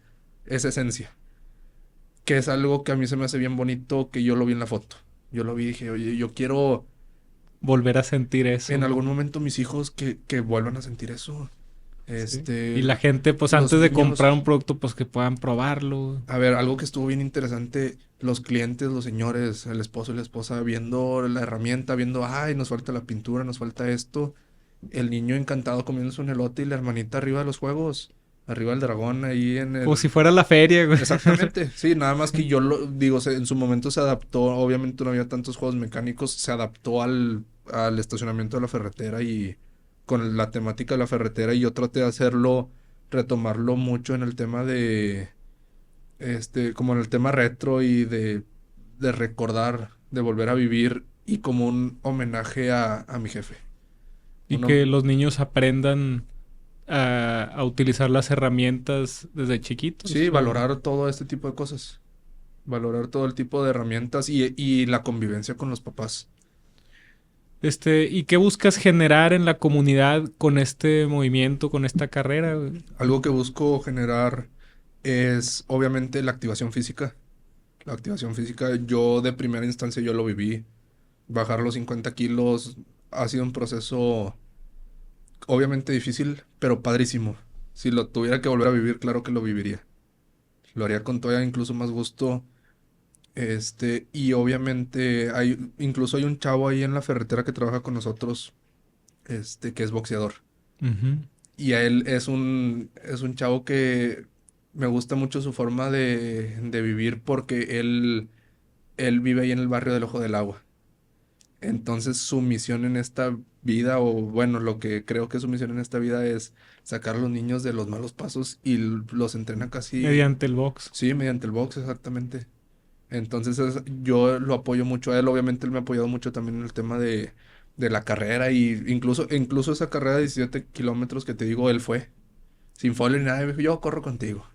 esencia, que es algo que a mí se me hace bien bonito, que yo lo vi en la foto. Yo lo vi y dije, oye, yo quiero Volver a sentir eso. en algún momento mis hijos que vuelvan a sentir eso. Sí. Y la L- gente, pues los antes de niños, comprar un producto, pues que puedan probarlo. a ver, algo que estuvo bien interesante, los clientes, los señores, el esposo y la esposa viendo la herramienta, viendo, ay, nos falta la pintura, nos falta esto. El niño encantado comiéndose un elote y la hermanita arriba de los juegos, arriba del dragón, ahí en Como el... si fuera la feria, güey. Exactamente, sí, nada más que yo lo digo, en su momento se adaptó, obviamente no había tantos juegos mecánicos, se adaptó al estacionamiento de la ferretera y con la temática de la ferretera y yo traté de hacerlo, retomarlo mucho en el tema de, como en el tema retro y de recordar, de volver a vivir y como un homenaje a mi jefe. Y Un que hom- los niños aprendan a utilizar las herramientas desde chiquitos. sí, valorar todo este tipo de cosas, valorar todo el tipo de herramientas y la convivencia con los papás. ¿Y qué buscas generar en la comunidad con este movimiento, con esta carrera, güey? Algo que busco generar es obviamente la activación física. La activación física, yo de primera instancia yo lo viví. Bajar los 50 kilos ha sido un proceso obviamente difícil, pero padrísimo. Si lo tuviera que volver a vivir, claro que lo viviría. Lo haría con todavía incluso más gusto. Y obviamente incluso hay un chavo ahí en la ferretera que trabaja con nosotros, que es boxeador. Ujú. Y a él es un chavo que me gusta mucho su forma de vivir porque él vive ahí en el barrio del Ojo del Agua. Entonces su misión en esta vida, o bueno, lo que creo que su misión en esta vida es sacar a los niños de los malos pasos y los entrena casi, Mediante el box. sí, mediante el box, exactamente. Entonces yo lo apoyo mucho a él, obviamente él me ha apoyado mucho también en el tema de la carrera y incluso esa carrera de 17 kilómetros que te digo, él fue, sin foul ni nada, y me dijo, yo corro contigo.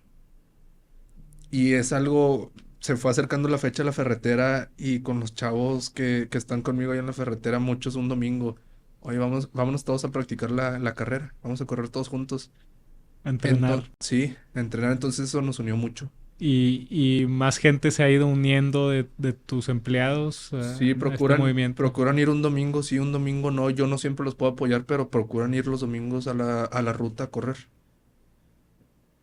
Y es algo, se fue acercando la fecha de la ferretera y con los chavos que están conmigo ahí en la ferretera, muchos un domingo, oye, vámonos todos a practicar la carrera, vamos a correr todos juntos. A entrenar. Sí, a entrenar, entonces eso nos unió mucho. Y más gente se ha ido uniendo de tus empleados Sí, a este movimiento. procuran ir un domingo, sí, un domingo no, yo no siempre los puedo apoyar, pero procuran ir los domingos a la ruta a correr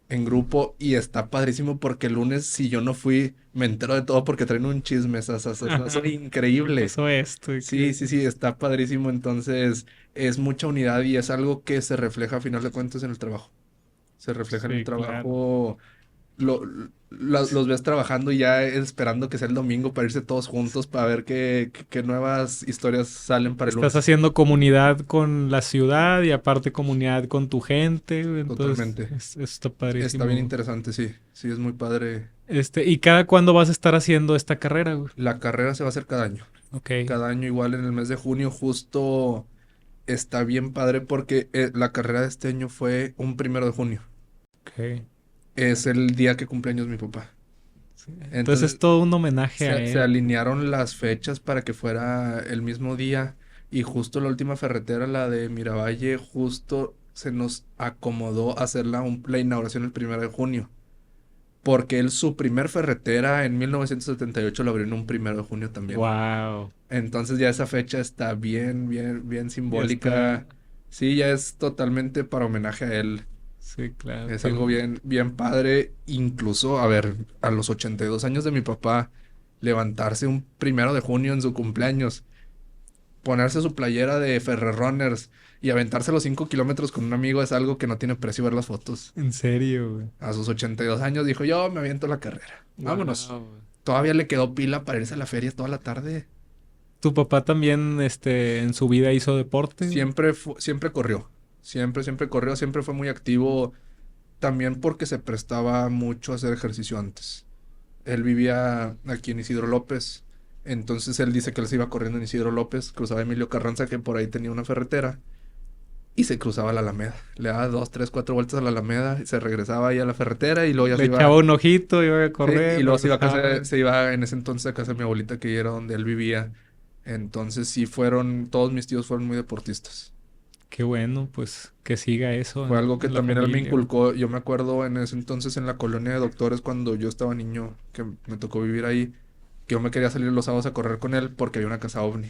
en grupo y está padrísimo porque el lunes si yo no fui, me entero de todo porque traen un chisme, eso Ajá. increíble. Pasó esto. Sí, sí, sí, está padrísimo, entonces es mucha unidad y es algo que se refleja a final de cuentas en el trabajo. Se refleja en el Sí, claro. trabajo, lo, los ves trabajando y ya esperando que sea el domingo para irse todos juntos para ver qué nuevas historias salen para el Estás lunes. haciendo comunidad con la ciudad y aparte comunidad con tu gente, güey. Entonces, Totalmente. está Está bien padrísimo. interesante, sí. Sí, es muy padre. ¿Y cada cuándo vas a estar haciendo esta carrera, güey? La carrera se va a hacer cada año. Ok, Cada año igual en el mes de junio justo está bien padre porque la carrera de este año fue un 1 de junio. ok. Es el día que cumpleaños mi papá. Sí. Entonces es Entonces todo un homenaje a se él. alinearon las fechas para que fuera el mismo día Y justo la última ferretera, la de Miravalle, justo se nos acomodó hacerla la inauguración el 1 de junio. Porque él, su primer ferretera en 1978 lo abrió en un 1 de junio también. Wow. Entonces ya esa fecha está bien, bien, bien Ya está. simbólica. Sí, ya es totalmente para homenaje a él. Sí, claro. Es algo bien, bien padre. Incluso, a ver, a los 82 años de mi papá, levantarse un 1 de junio en su cumpleaños, ponerse su playera de Ferrer y aventarse los 5 kilómetros con un amigo es algo que no tiene precio ver las fotos. En serio, güey. A sus 82 años dijo, yo me aviento la carrera. Vámonos. Wow. Todavía le quedó pila para irse a la feria toda la tarde. ¿Tu papá también, en su vida hizo deporte? Siempre corrió. Siempre corrió. Siempre fue muy activo. También porque se prestaba mucho a hacer ejercicio antes. Él vivía aquí en Isidro López. Entonces él dice que él se iba corriendo en Isidro López. Cruzaba Emilio Carranza, que por ahí tenía una ferretera. Y se cruzaba la Alameda. Le daba 2, 3, 4 vueltas a la Alameda. Y se regresaba ahí a la ferretera. Y luego ya Le se iba. echaba un ojito, iba a Sí, correr, y luego se iba a regresaba. casa, se iba en ese entonces a casa de mi abuelita, que era donde él vivía. Entonces sí todos mis tíos fueron muy deportistas. Qué bueno, pues que siga eso Fue algo que en la también él me familia, güey. inculcó. Yo me acuerdo en ese entonces en la colonia de doctores, cuando yo estaba niño, que me tocó vivir ahí, que yo me quería salir los sábados a correr con él porque había una casa ovni.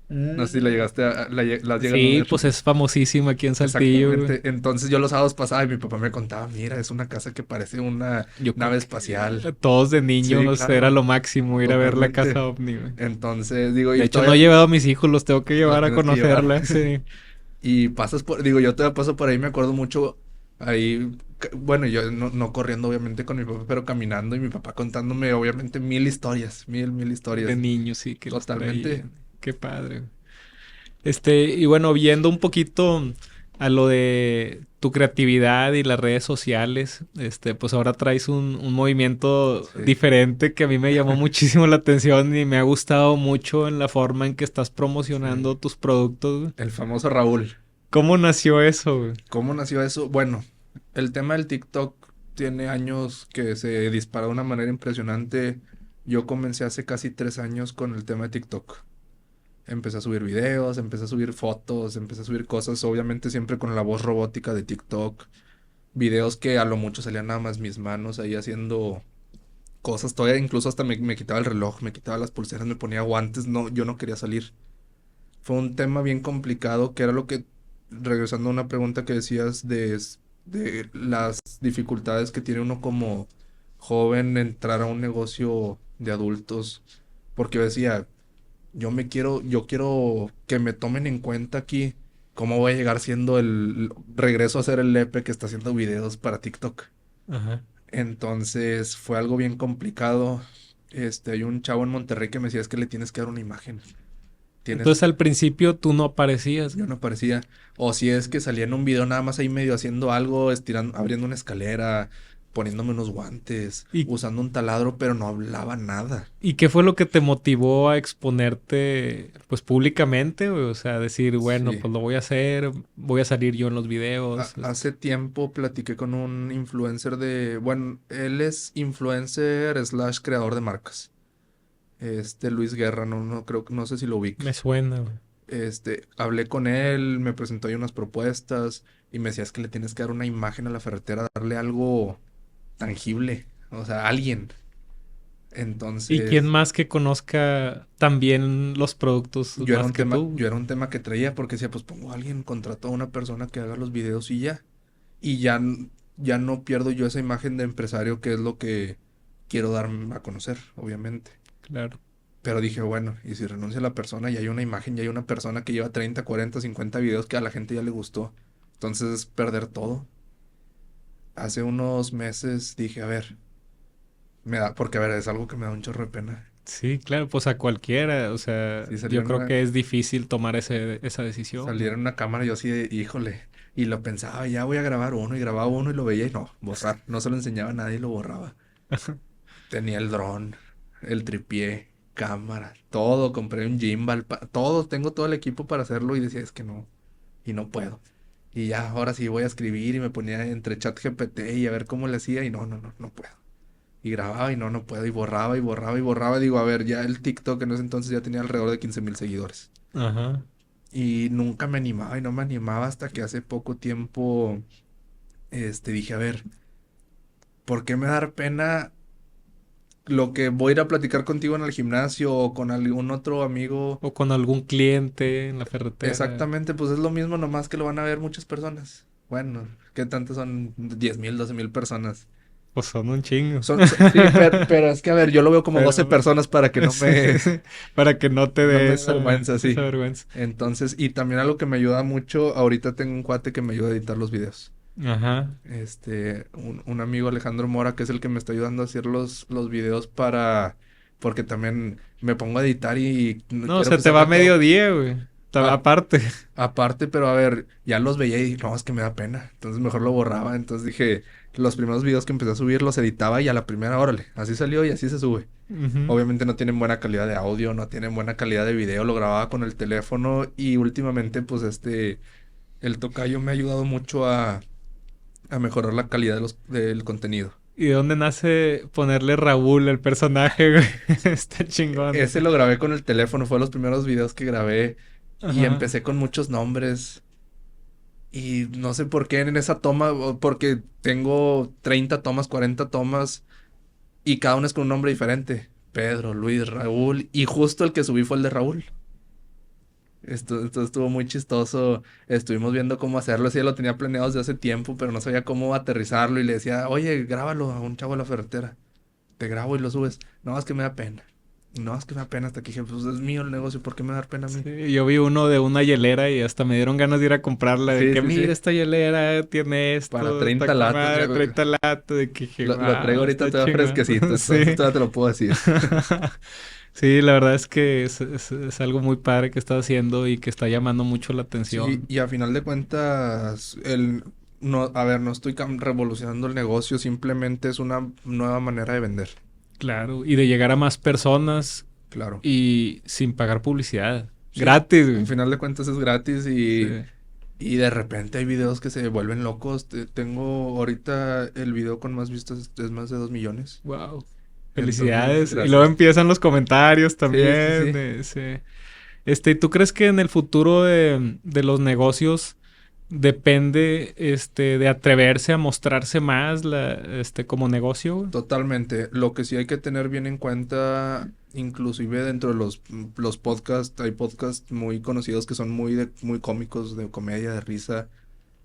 No sé si la llegaste la has llegado a Sí, ver. pues es famosísima aquí en Saltillo, güey. Exactamente. Entonces yo los sábados pasaba y mi papá me contaba, mira, es una casa que parece una Yo creo nave que espacial. todos de Sí, niños era claro, lo máximo ir a ver la totalmente. casa ovni, güey. Entonces, digo, De y hecho, no he todavía llevado a mis hijos, los tengo que los llevar a tienes que llevar. conocerla, sí. Y pasas digo, yo todavía paso por ahí, me acuerdo mucho ahí, bueno, yo no corriendo obviamente con mi papá, pero caminando y mi papá contándome obviamente mil historias, mil De historias. niños, sí, que los Totalmente. traían. Qué padre, güey. Y bueno, viendo un poquito a lo de tu creatividad y las redes sociales, pues ahora traes un movimiento Sí. diferente que a mí me llamó muchísimo la atención y me ha gustado mucho en la forma en que estás Sí. promocionando tus productos, güey. El famoso Raúl. ¿Cómo nació eso, güey? ¿Cómo nació eso? Bueno, el tema del TikTok tiene años que se disparó de una manera impresionante. Yo comencé hace casi 3 años con el tema de TikTok. Empecé a subir videos, empecé a subir fotos, empecé a subir cosas, obviamente siempre con la voz robótica de TikTok. Videos que a lo mucho salían nada más mis manos ahí haciendo cosas. Todavía incluso hasta me quitaba el reloj, me quitaba las pulseras, me ponía guantes. No, yo no quería salir. Fue un tema bien complicado, que era lo que, regresando a una pregunta que decías de las dificultades que tiene uno como joven entrar a un negocio de adultos. Porque yo decía, yo quiero que me tomen en cuenta aquí cómo voy a llegar siendo regreso a ser el Lepe que está haciendo videos para TikTok. Ajá. Entonces fue algo bien complicado. Hay un chavo en Monterrey que me decía, es que le tienes que dar una imagen. Tienes, Entonces al principio tú no aparecías, yo güey. no parecía, o si es que salía en un video nada más ahí medio haciendo algo, estirando, abriendo una escalera, poniéndome unos guantes, ¿Y, usando un taladro, pero no hablaba nada. y qué fue lo que te motivó a exponerte, pues públicamente, güey? O sea, decir, bueno, Sí. pues lo voy a hacer, voy a salir yo en los videos. Hace tiempo platiqué con un influencer bueno, él es influencer slash creador de marcas. Luis Guerra, no sé si lo Me ubiques. suena, güey. Hablé con él, me presentó ahí unas propuestas y me decía, es que le tienes que dar una imagen a la ferretera, darle algo tangible, o sea, alguien. ¿Y quién Entonces, más que conozca también los productos yo era más un que tema, tú? yo era un tema que traía porque decía, pues pongo a alguien, contrato a una persona que haga los videos y ya. Y ya no pierdo yo esa imagen de empresario que es lo que quiero dar a conocer, obviamente. Claro. Pero dije, bueno, y si renuncia la persona y hay una imagen y hay una persona que lleva 30 40 50 videos que a la gente ya le gustó, entonces es perder todo. Hace unos meses dije, a ver, porque a ver, es algo que me da un chorro de pena. Sí, claro, pues a cualquiera. O sea, Si yo saliera creo una, que es difícil tomar esa decisión, güey. saliera en una cámara yo así de, híjole, y lo pensaba, ya voy a grabar uno y grababa uno y lo veía y no, borrar, no se lo enseñaba a nadie y lo borraba. Tenía el dron, el tripié, cámara, todo, compré un gimbal, todo, tengo todo el equipo para hacerlo y decía, es que no, y no puedo. Y ya, ahora sí voy a escribir y me ponía entre chat GPT y a ver cómo le hacía y no puedo. Y grababa y no puedo, y borraba y borraba y borraba. Digo, a ver, ya el TikTok en ese entonces ya tenía alrededor de 15,000 seguidores. Ajá. Y nunca me animaba y no me animaba hasta que hace poco tiempo, dije, a ver, ¿por qué me da pena lo que voy a ir a platicar contigo en el gimnasio o con algún otro amigo? O con algún cliente en la ferretera. Exactamente, pues es lo mismo, nomás que lo van a ver muchas personas. Bueno, ¿qué tantas son? 10,000, 12,000 personas. Pues son un chingo. Sí, pero es que, a ver, yo lo veo como 12 Pero, personas para que no sí, me, para que no te no dé me dé vergüenza, esa sí. vergüenza. Entonces, y también algo que me ayuda mucho, ahorita tengo un cuate que me ayuda a editar los videos. Ajá. Un amigo Alejandro Mora, que es el que me está ayudando a hacer los videos porque también me pongo a editar y no No, quiero se que te va salga todo. mediodía, güey. A- Aparte. Aparte, pero a ver, ya los veía y no, es que me da pena. Entonces mejor lo borraba. Entonces dije, los primeros videos que empecé a subir los editaba y a la primera, órale, así salió y así se sube. Ujú. Obviamente no tienen buena calidad de audio, no tienen buena calidad de video, lo grababa con el teléfono y últimamente pues el tocayo me ha ayudado mucho a mejorar la calidad del contenido. ¿Y de dónde nace ponerle Raúl al personaje, güey? Está chingón. Ese lo grabé con el teléfono, fue los primeros videos que grabé y Ajá. empecé con muchos nombres y no sé por qué en esa toma, porque tengo 30 tomas, 40 tomas y cada una es con un nombre diferente. Pedro, Luis, Raúl y justo el que subí fue el de Raúl. Esto estuvo muy chistoso. Estuvimos viendo cómo hacerlo. Sí, ya lo tenía planeado desde hace tiempo, pero no sabía cómo aterrizarlo. Y le decía, oye, grábalo a un chavo de la ferretera. Te grabo y lo subes. No, es que me da pena. No, es que me da pena. Hasta que dije, pues es mío el negocio. ¿Por qué me da pena a mí? Sí, yo vi uno de una hielera y hasta me dieron ganas de ir a comprarla. De Sí, que, sí, sí. mira, esta hielera tiene Para esto, está 30 con latas. madre, 30 latas. De que, dije, Lo traigo wow, ahorita está todavía chingón. fresquecito. Entonces Sí. todavía te lo puedo decir. Sí, la verdad es que es algo muy padre que está haciendo y que está llamando mucho la Sí, atención. y a final de cuentas, no, a ver, no estoy revolucionando el negocio. Simplemente es una nueva manera de vender. Claro, y de llegar a más personas Claro. y sin pagar publicidad. Sí, Gratis, al güey. final de cuentas es gratis Sí. y de repente hay videos que se vuelven locos. Tengo ahorita el video con más vistas es más de 2 millones. Wow. Entonces, Felicidades. Y luego gracias. empiezan los comentarios Sí, sí, también. sí. Sí. ¿Tú crees que en el futuro de los negocios depende de atreverse a mostrarse más como negocio, güey? Totalmente. Lo que sí hay que tener bien en cuenta, inclusive dentro de los podcasts, hay podcasts muy conocidos que son muy cómicos, de comedia, de risa.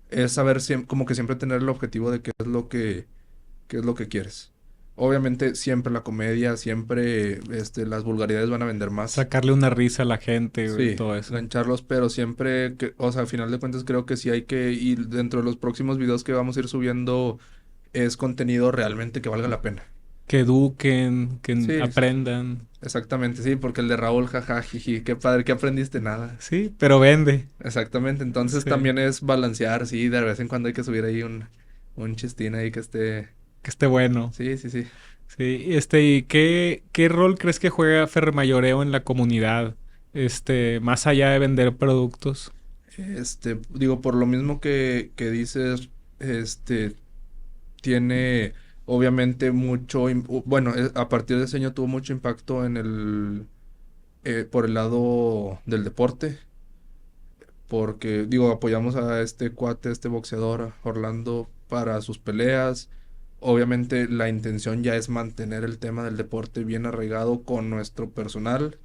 Es saber como que siempre tener el objetivo de qué es lo que quieres. Obviamente siempre la comedia, siempre las vulgaridades van a vender más. Sacarle una risa a la gente, güey, Sí, todo eso. gancharlos, pero siempre que, o sea, a final de cuentas creo que sí hay que ir dentro de los próximos videos que vamos a ir subiendo es contenido realmente que valga la pena. Que eduquen, que Sí, aprendan. exactamente, sí, porque el de Raúl, jaja, jiji, qué padre, que aprendiste nada. Sí, pero vende. Exactamente, entonces Sí. también es balancear, sí, de vez en cuando hay que subir ahí un chistín ahí que esté. Que esté bueno. Sí, sí, sí. Sí, ¿y qué rol crees que juega Fermayoreo en la comunidad? Más allá de vender productos. Digo, por lo mismo que dices, tiene obviamente bueno, a partir de ese año tuvo mucho impacto por el lado del deporte, porque, digo, apoyamos a este cuate, a este boxeador, a Orlando, para sus peleas. Obviamente la intención ya es mantener el tema del deporte bien arraigado con nuestro personal,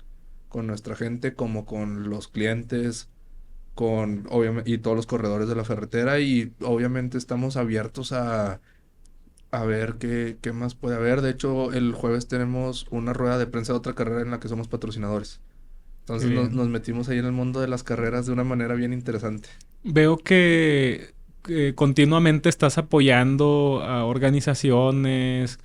con nuestra gente, como con los clientes, obviamente, y todos los corredores de la ferretera, y obviamente estamos abiertos a ver qué más puede haber. De hecho, el jueves tenemos una rueda de prensa de otra carrera en la que somos patrocinadores. Qué Entonces nos bien. metimos ahí en el mundo de las carreras de una manera bien interesante. Veo que continuamente estás apoyando a organizaciones,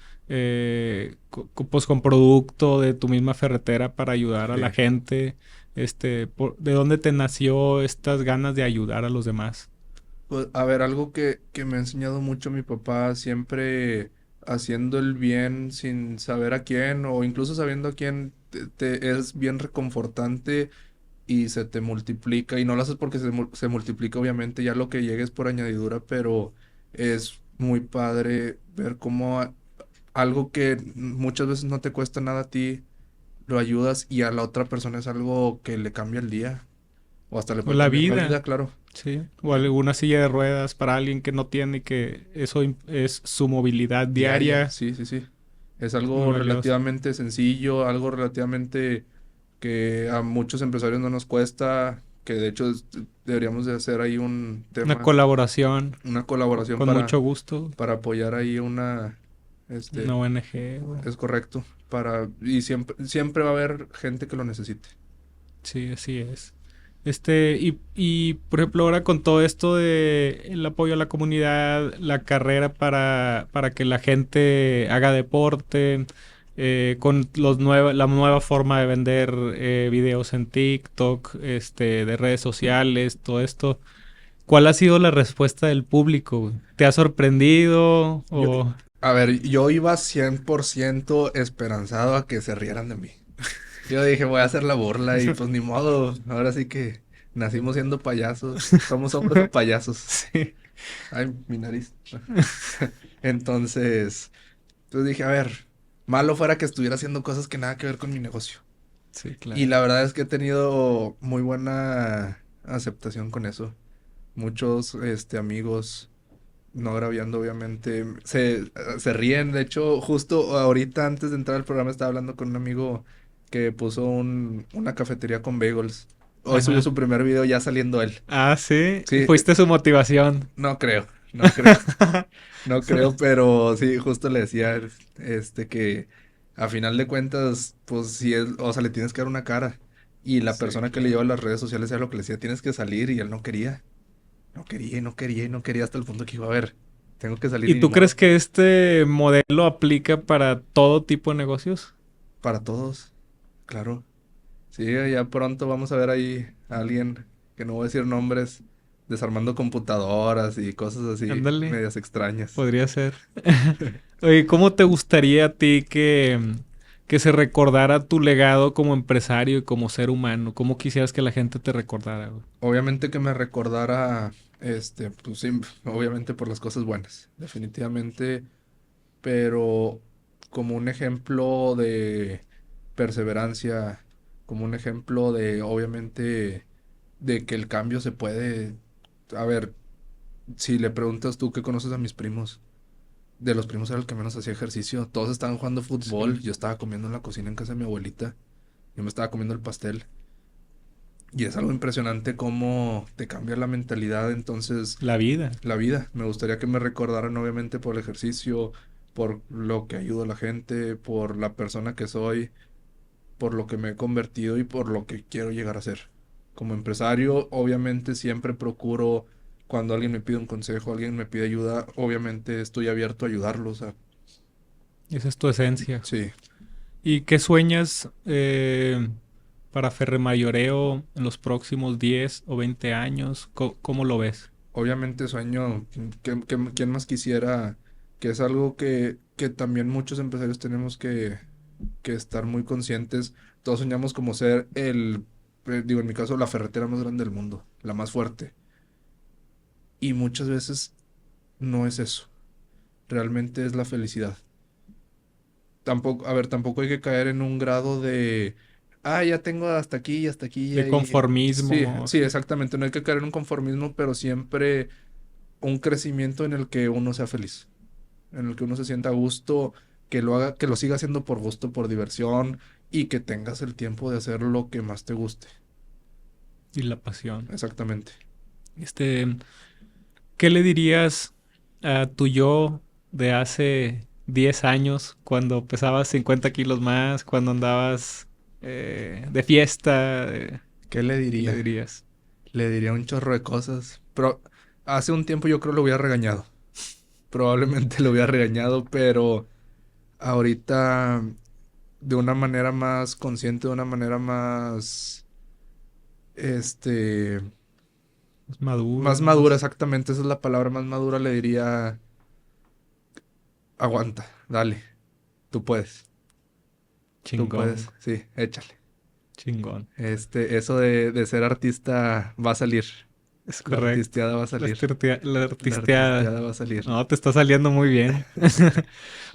pues con producto de tu misma ferretera para ayudar a la Sí. gente. ¿De dónde te nació estas ganas de ayudar a los demás? Pues, a ver, algo que me ha enseñado mucho mi papá, siempre haciendo el bien sin saber a quién o incluso sabiendo a quién, es bien reconfortante y se te multiplica y no lo haces porque se multiplica obviamente ya lo que llegue es por añadidura, pero es muy padre ver cómo algo que muchas veces no te cuesta nada a ti, lo ayudas y a la otra persona es algo que le cambia el día. O hasta le O puede la cambiar la vida. vida, claro. Sí. O alguna silla de ruedas para alguien que no tiene y que eso es su movilidad Diaria, diaria. sí, sí, sí. Es Muy algo valioso. relativamente sencillo, algo relativamente que a muchos empresarios no nos cuesta, que de hecho deberíamos de hacer ahí un Una tema, colaboración una colaboración con mucho gusto. para apoyar ahí una, Una ONG, güey. es correcto, y siempre va a haber gente que lo necesite. Sí, así es. Por ejemplo, ahora con todo esto de el apoyo a la comunidad, la carrera para que la gente haga deporte, con la nueva forma de vender videos en TikTok, de redes sociales, todo esto. ¿Cuál ha sido la respuesta del público, güey? ¿Te ha sorprendido? Yo, O a ver, yo iba 100% esperanzado a que se rieran de mí. Yo dije, voy a hacer la burla y pues ni modo, ahora sí que nacimos siendo payasos, somos hombres o payasos. sí, Ay, mi nariz. Entonces, pues dije, a ver, malo fuera que estuviera haciendo cosas que nada que ver con mi negocio. sí, Y claro. la verdad es que he tenido muy buena aceptación con eso. Muchos, amigos, no agraviando, obviamente, se ríen. De hecho, justo ahorita antes de entrar al programa estaba hablando con un amigo que puso una cafetería con bagels. Hoy subió Ajá. su primer video ya saliendo él. Ah, sí. Sí, Fuiste su motivación. no creo, no creo. No creo, pero sí, justo le decía, que a final de cuentas, pues sí es, o sea, le tienes que dar una cara. Y la Sí, persona que le claro. lleva a las redes sociales era lo que le decía, tienes que salir, y él no quería. No quería, y no quería, y no quería hasta el punto que iba a ver. Tengo que salir ¿Y y ni tú crees modo. que este modelo aplica para todo tipo de negocios? Para todos, claro. Sí, ya pronto vamos a ver ahí a alguien, que no voy a decir nombres, desarmando computadoras y cosas así, Ándale, medias extrañas. podría ser. Oye, ¿cómo te gustaría a ti que se recordara tu legado como empresario y como ser humano? ¿Cómo quisieras que la gente te recordara, güey? Obviamente que me recordara, pues sí, obviamente por las cosas buenas, definitivamente, pero como un ejemplo de perseverancia, como un ejemplo de, obviamente, de que el cambio se puede. A ver, si le preguntas tú qué conoces a mis primos, de los primos era el que menos hacía ejercicio, todos estaban jugando fútbol, Sí. yo estaba comiendo en la cocina en casa de mi abuelita, yo me estaba comiendo el pastel. Y es algo impresionante cómo te cambia la mentalidad. Entonces, La vida. la vida, me gustaría que me recordaran obviamente por el ejercicio, por lo que ayudo a la gente, por la persona que soy, por lo que me he convertido y por lo que quiero llegar a ser. Como empresario, obviamente siempre procuro, cuando alguien me pide un consejo, alguien me pide ayuda, obviamente estoy abierto a ayudarlos. Esa es tu esencia. Sí, ¿Y qué sueñas para Ferre Mayoreo en los próximos 10 o 20 años? ¿Cómo lo ves? obviamente sueño, ¿quién más quisiera? Que es algo que también muchos empresarios tenemos que estar muy conscientes. Todos soñamos como ser digo, en mi caso, la ferretera más grande del mundo, la más fuerte. Y muchas veces no es eso. Realmente es la felicidad. Tampoco, a ver, tampoco hay que caer en un grado de, ya tengo hasta aquí y hasta aquí. De Sí, conformismo. sí, exactamente. No hay que caer en un conformismo, pero siempre un crecimiento en el que uno sea feliz, en el que uno se sienta a gusto, que lo haga, que lo siga haciendo por gusto, por diversión, y que tengas el tiempo de hacer lo que más te guste. Y la pasión. Exactamente. Este, ¿Qué le dirías a tu yo de hace 10 años cuando pesabas 50 kilos más, cuando andabas de fiesta? ¿Qué le ¿Qué le diría? dirías? Le diría un chorro de cosas, pero hace un tiempo yo creo lo hubiera regañado. Probablemente lo hubiera regañado, pero ahorita de una manera más consciente, de una manera más, este, Más madura, más madura, más exactamente, esa es la palabra, más madura, le diría, aguanta, dale, tú puedes, tú chingón, puedes, sí, échale. chingón. Eso de ser artista va a salir, Es la correcto. artisteada va a salir, La la artisteada. artisteada va a salir. No, te está saliendo muy bien.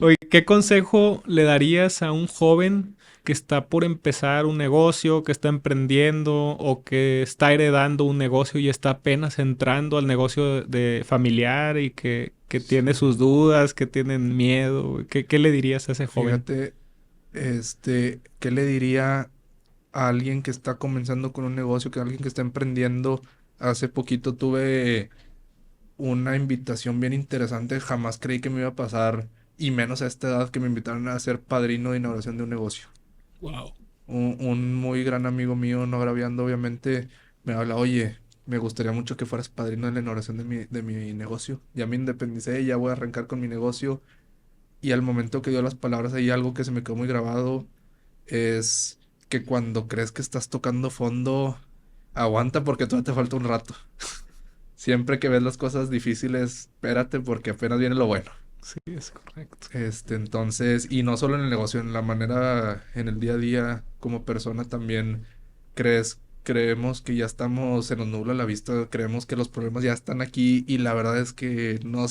Oye, ¿qué consejo le darías a un joven que está por empezar un negocio, que está emprendiendo o que está heredando un negocio y está apenas entrando al negocio de familiar y que tiene sus dudas, que tienen miedo? ¿Qué le dirías a ese joven? Fíjate, ¿qué le diría a alguien que está comenzando con un negocio, que a alguien que está emprendiendo? Hace poquito tuve una invitación bien interesante, jamás creí que me iba a pasar, y menos a esta edad, que me invitaron a ser padrino de inauguración de un negocio. Wow. Un muy gran amigo mío, no agraviando obviamente, me habla: oye, me gustaría mucho que fueras padrino de la inauguración de mi negocio. Ya me independicé, ya voy a arrancar con mi negocio. Y al momento que dio las palabras, ahí algo que se me quedó muy grabado es que cuando crees que estás tocando fondo, aguanta porque todavía te falta un rato. Siempre que ves las cosas difíciles, espérate porque apenas viene lo bueno. Sí, es correcto. Entonces, y no solo en el negocio, en la manera, en el día a día, como persona también creemos que ya estamos, se nos nubla la vista, creemos que los problemas ya están aquí, y la verdad es que no,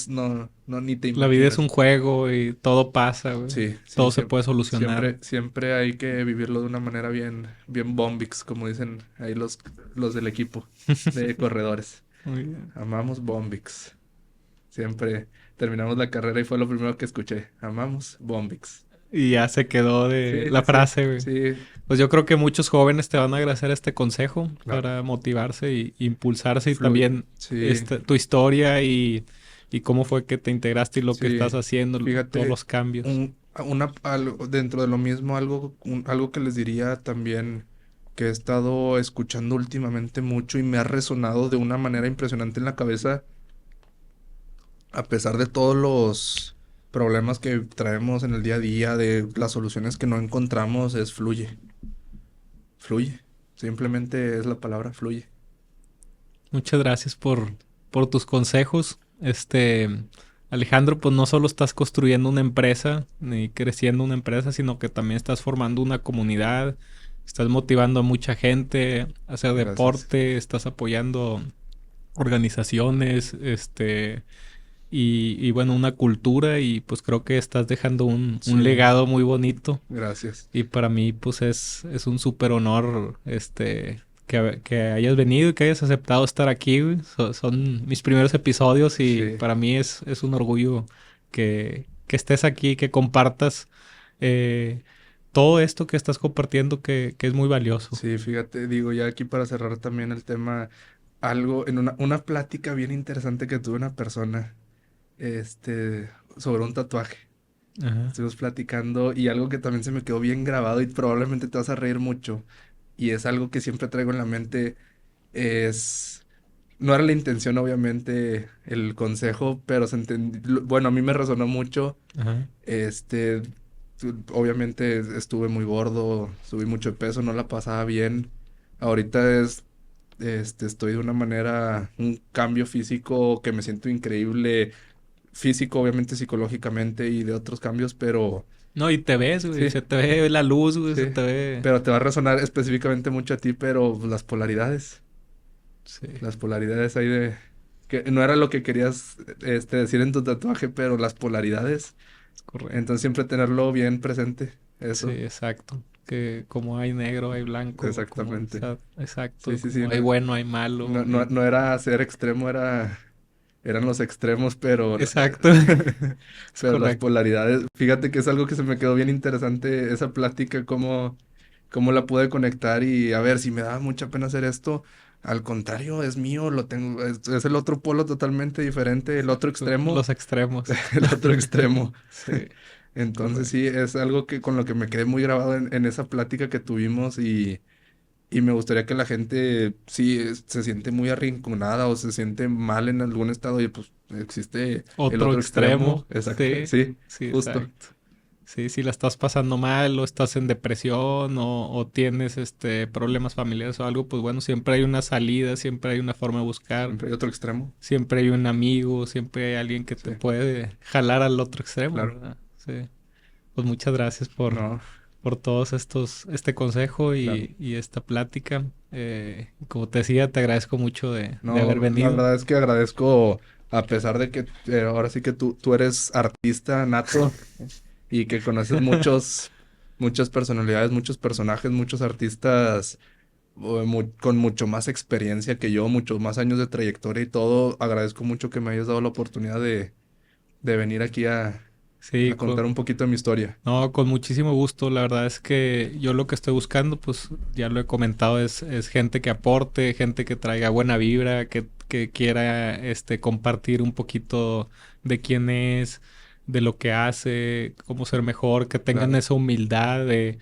ni te La vida es un imaginas. juego y todo pasa, güey. Sí, sí, Todo se puede solucionar. siempre hay que vivirlo de una manera bien bombix, como dicen ahí los del equipo de corredores. Muy bien. Amamos bombix. Siempre terminamos la carrera y fue lo primero que escuché. Amamos bombix. Y ya se quedó de Sí, la sí, sí. frase, güey. Sí, Pues yo creo que muchos jóvenes te van a agradecer este consejo claro. para motivarse y impulsarse, y Fluye. también Sí, tu historia y cómo fue que te integraste y lo que sí. estás haciendo, todos Fíjate, los cambios. dentro de lo mismo, algo que les diría también, que he estado escuchando últimamente mucho y me ha resonado de una manera impresionante en la cabeza, a pesar de todos los problemas que traemos en el día a día, de las soluciones que no encontramos, es fluye. Fluye. Simplemente es la palabra, fluye. Muchas gracias por tus consejos. Alejandro, pues no solo estás construyendo una empresa ni creciendo una empresa, sino que también estás formando una comunidad, estás motivando a mucha gente a hacer Gracias. deporte, estás apoyando organizaciones, y bueno, una cultura, y pues creo que estás dejando un Sí. legado muy bonito. Gracias. Y para mí, pues es un súper honor, que hayas venido y que hayas aceptado estar aquí, güey. Son mis primeros episodios y Sí. para mí es un orgullo que estés aquí, que compartas todo esto que estás compartiendo, que es muy valioso. Sí, fíjate, digo, ya aquí para cerrar también el tema, algo, en una plática bien interesante que tuve una persona, sobre un tatuaje. Ajá. Estuvimos platicando y algo que también se me quedó bien grabado y probablemente te vas a reír mucho, y es algo que siempre traigo en la mente, es... No era la intención, obviamente, el consejo, pero bueno, a mí me resonó mucho. Ajá. Obviamente estuve muy gordo, subí mucho de peso, no la pasaba bien. Ahorita estoy de una manera, un cambio físico que me siento increíble, físico, obviamente psicológicamente y de otros cambios, pero No, y te ves, güey. sí, Se te ve la luz, güey. Se sí. te ve. Pero te va a resonar específicamente mucho a ti, pero las polaridades Sí, ahí que no era lo que querías decir en tu tatuaje, pero las polaridades. es correcto. Entonces siempre tenerlo bien presente, Sí, eso. exacto. Que como hay negro, hay blanco. Exactamente. Exacto. Sí, sí, sí. Como hay bueno, hay malo. No era ser extremo, eran los extremos, pero, Exacto. Es pero las correcto. polaridades. Fíjate que es algo que se me quedó bien interesante, esa plática, cómo la pude conectar, y a ver, si me daba mucha pena hacer esto, al contrario, es mío, lo tengo, es el otro polo totalmente diferente, el otro extremo, Los extremos. el otro extremo. Sí, Entonces correcto. sí, es algo que con lo que me quedé muy grabado en esa plática que tuvimos, y me gustaría que la gente, sí, se siente muy arrinconada o se siente mal en algún estado, y pues existe el Otro otro extremo. extremo. Exacto, Sí, sí, sí, justo. exacto. Sí, si la estás pasando mal o estás en depresión o tienes problemas familiares o algo, pues bueno, siempre hay una salida, siempre hay una forma de buscar, Siempre hay otro extremo. siempre hay un amigo, siempre hay alguien que Sí, te puede jalar al otro extremo, claro. ¿verdad? Sí. Pues muchas gracias No, por todos este consejo claro. y esta plática. Como te decía, te agradezco mucho de No, haber la venido. verdad es que agradezco, a pesar de que ahora sí que tú eres artista nato y que conoces muchos muchas personalidades, muchos personajes, muchos artistas con mucho más experiencia que yo, muchos más años de trayectoria y todo. Agradezco mucho que me hayas dado la oportunidad de venir aquí Sí, a contar un poquito de mi historia. no, con muchísimo gusto. La verdad es que yo lo que estoy buscando, pues ya lo he comentado, es gente que aporte, gente que traiga buena vibra, que quiera compartir un poquito de quién es, de lo que hace, cómo ser mejor, que tengan Claro, esa humildad de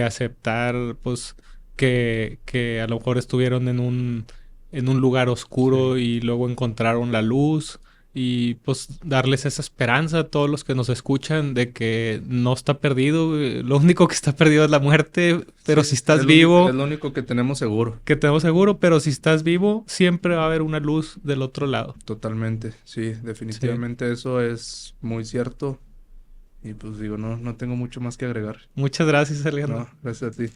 aceptar, pues, que a lo mejor estuvieron en un lugar sí. oscuro y luego encontraron la luz y pues darles esa esperanza a todos los que nos escuchan de que no está perdido, güey. Lo único que está perdido es la muerte, Sí, pero si estás vivo, es lo único que tenemos seguro. que tenemos seguro, pero si estás vivo, siempre va a haber una luz del otro lado. Totalmente, sí, Sí. definitivamente eso es muy cierto. Y pues digo, no tengo mucho más que agregar. Muchas gracias, Alejandro. No, gracias a ti.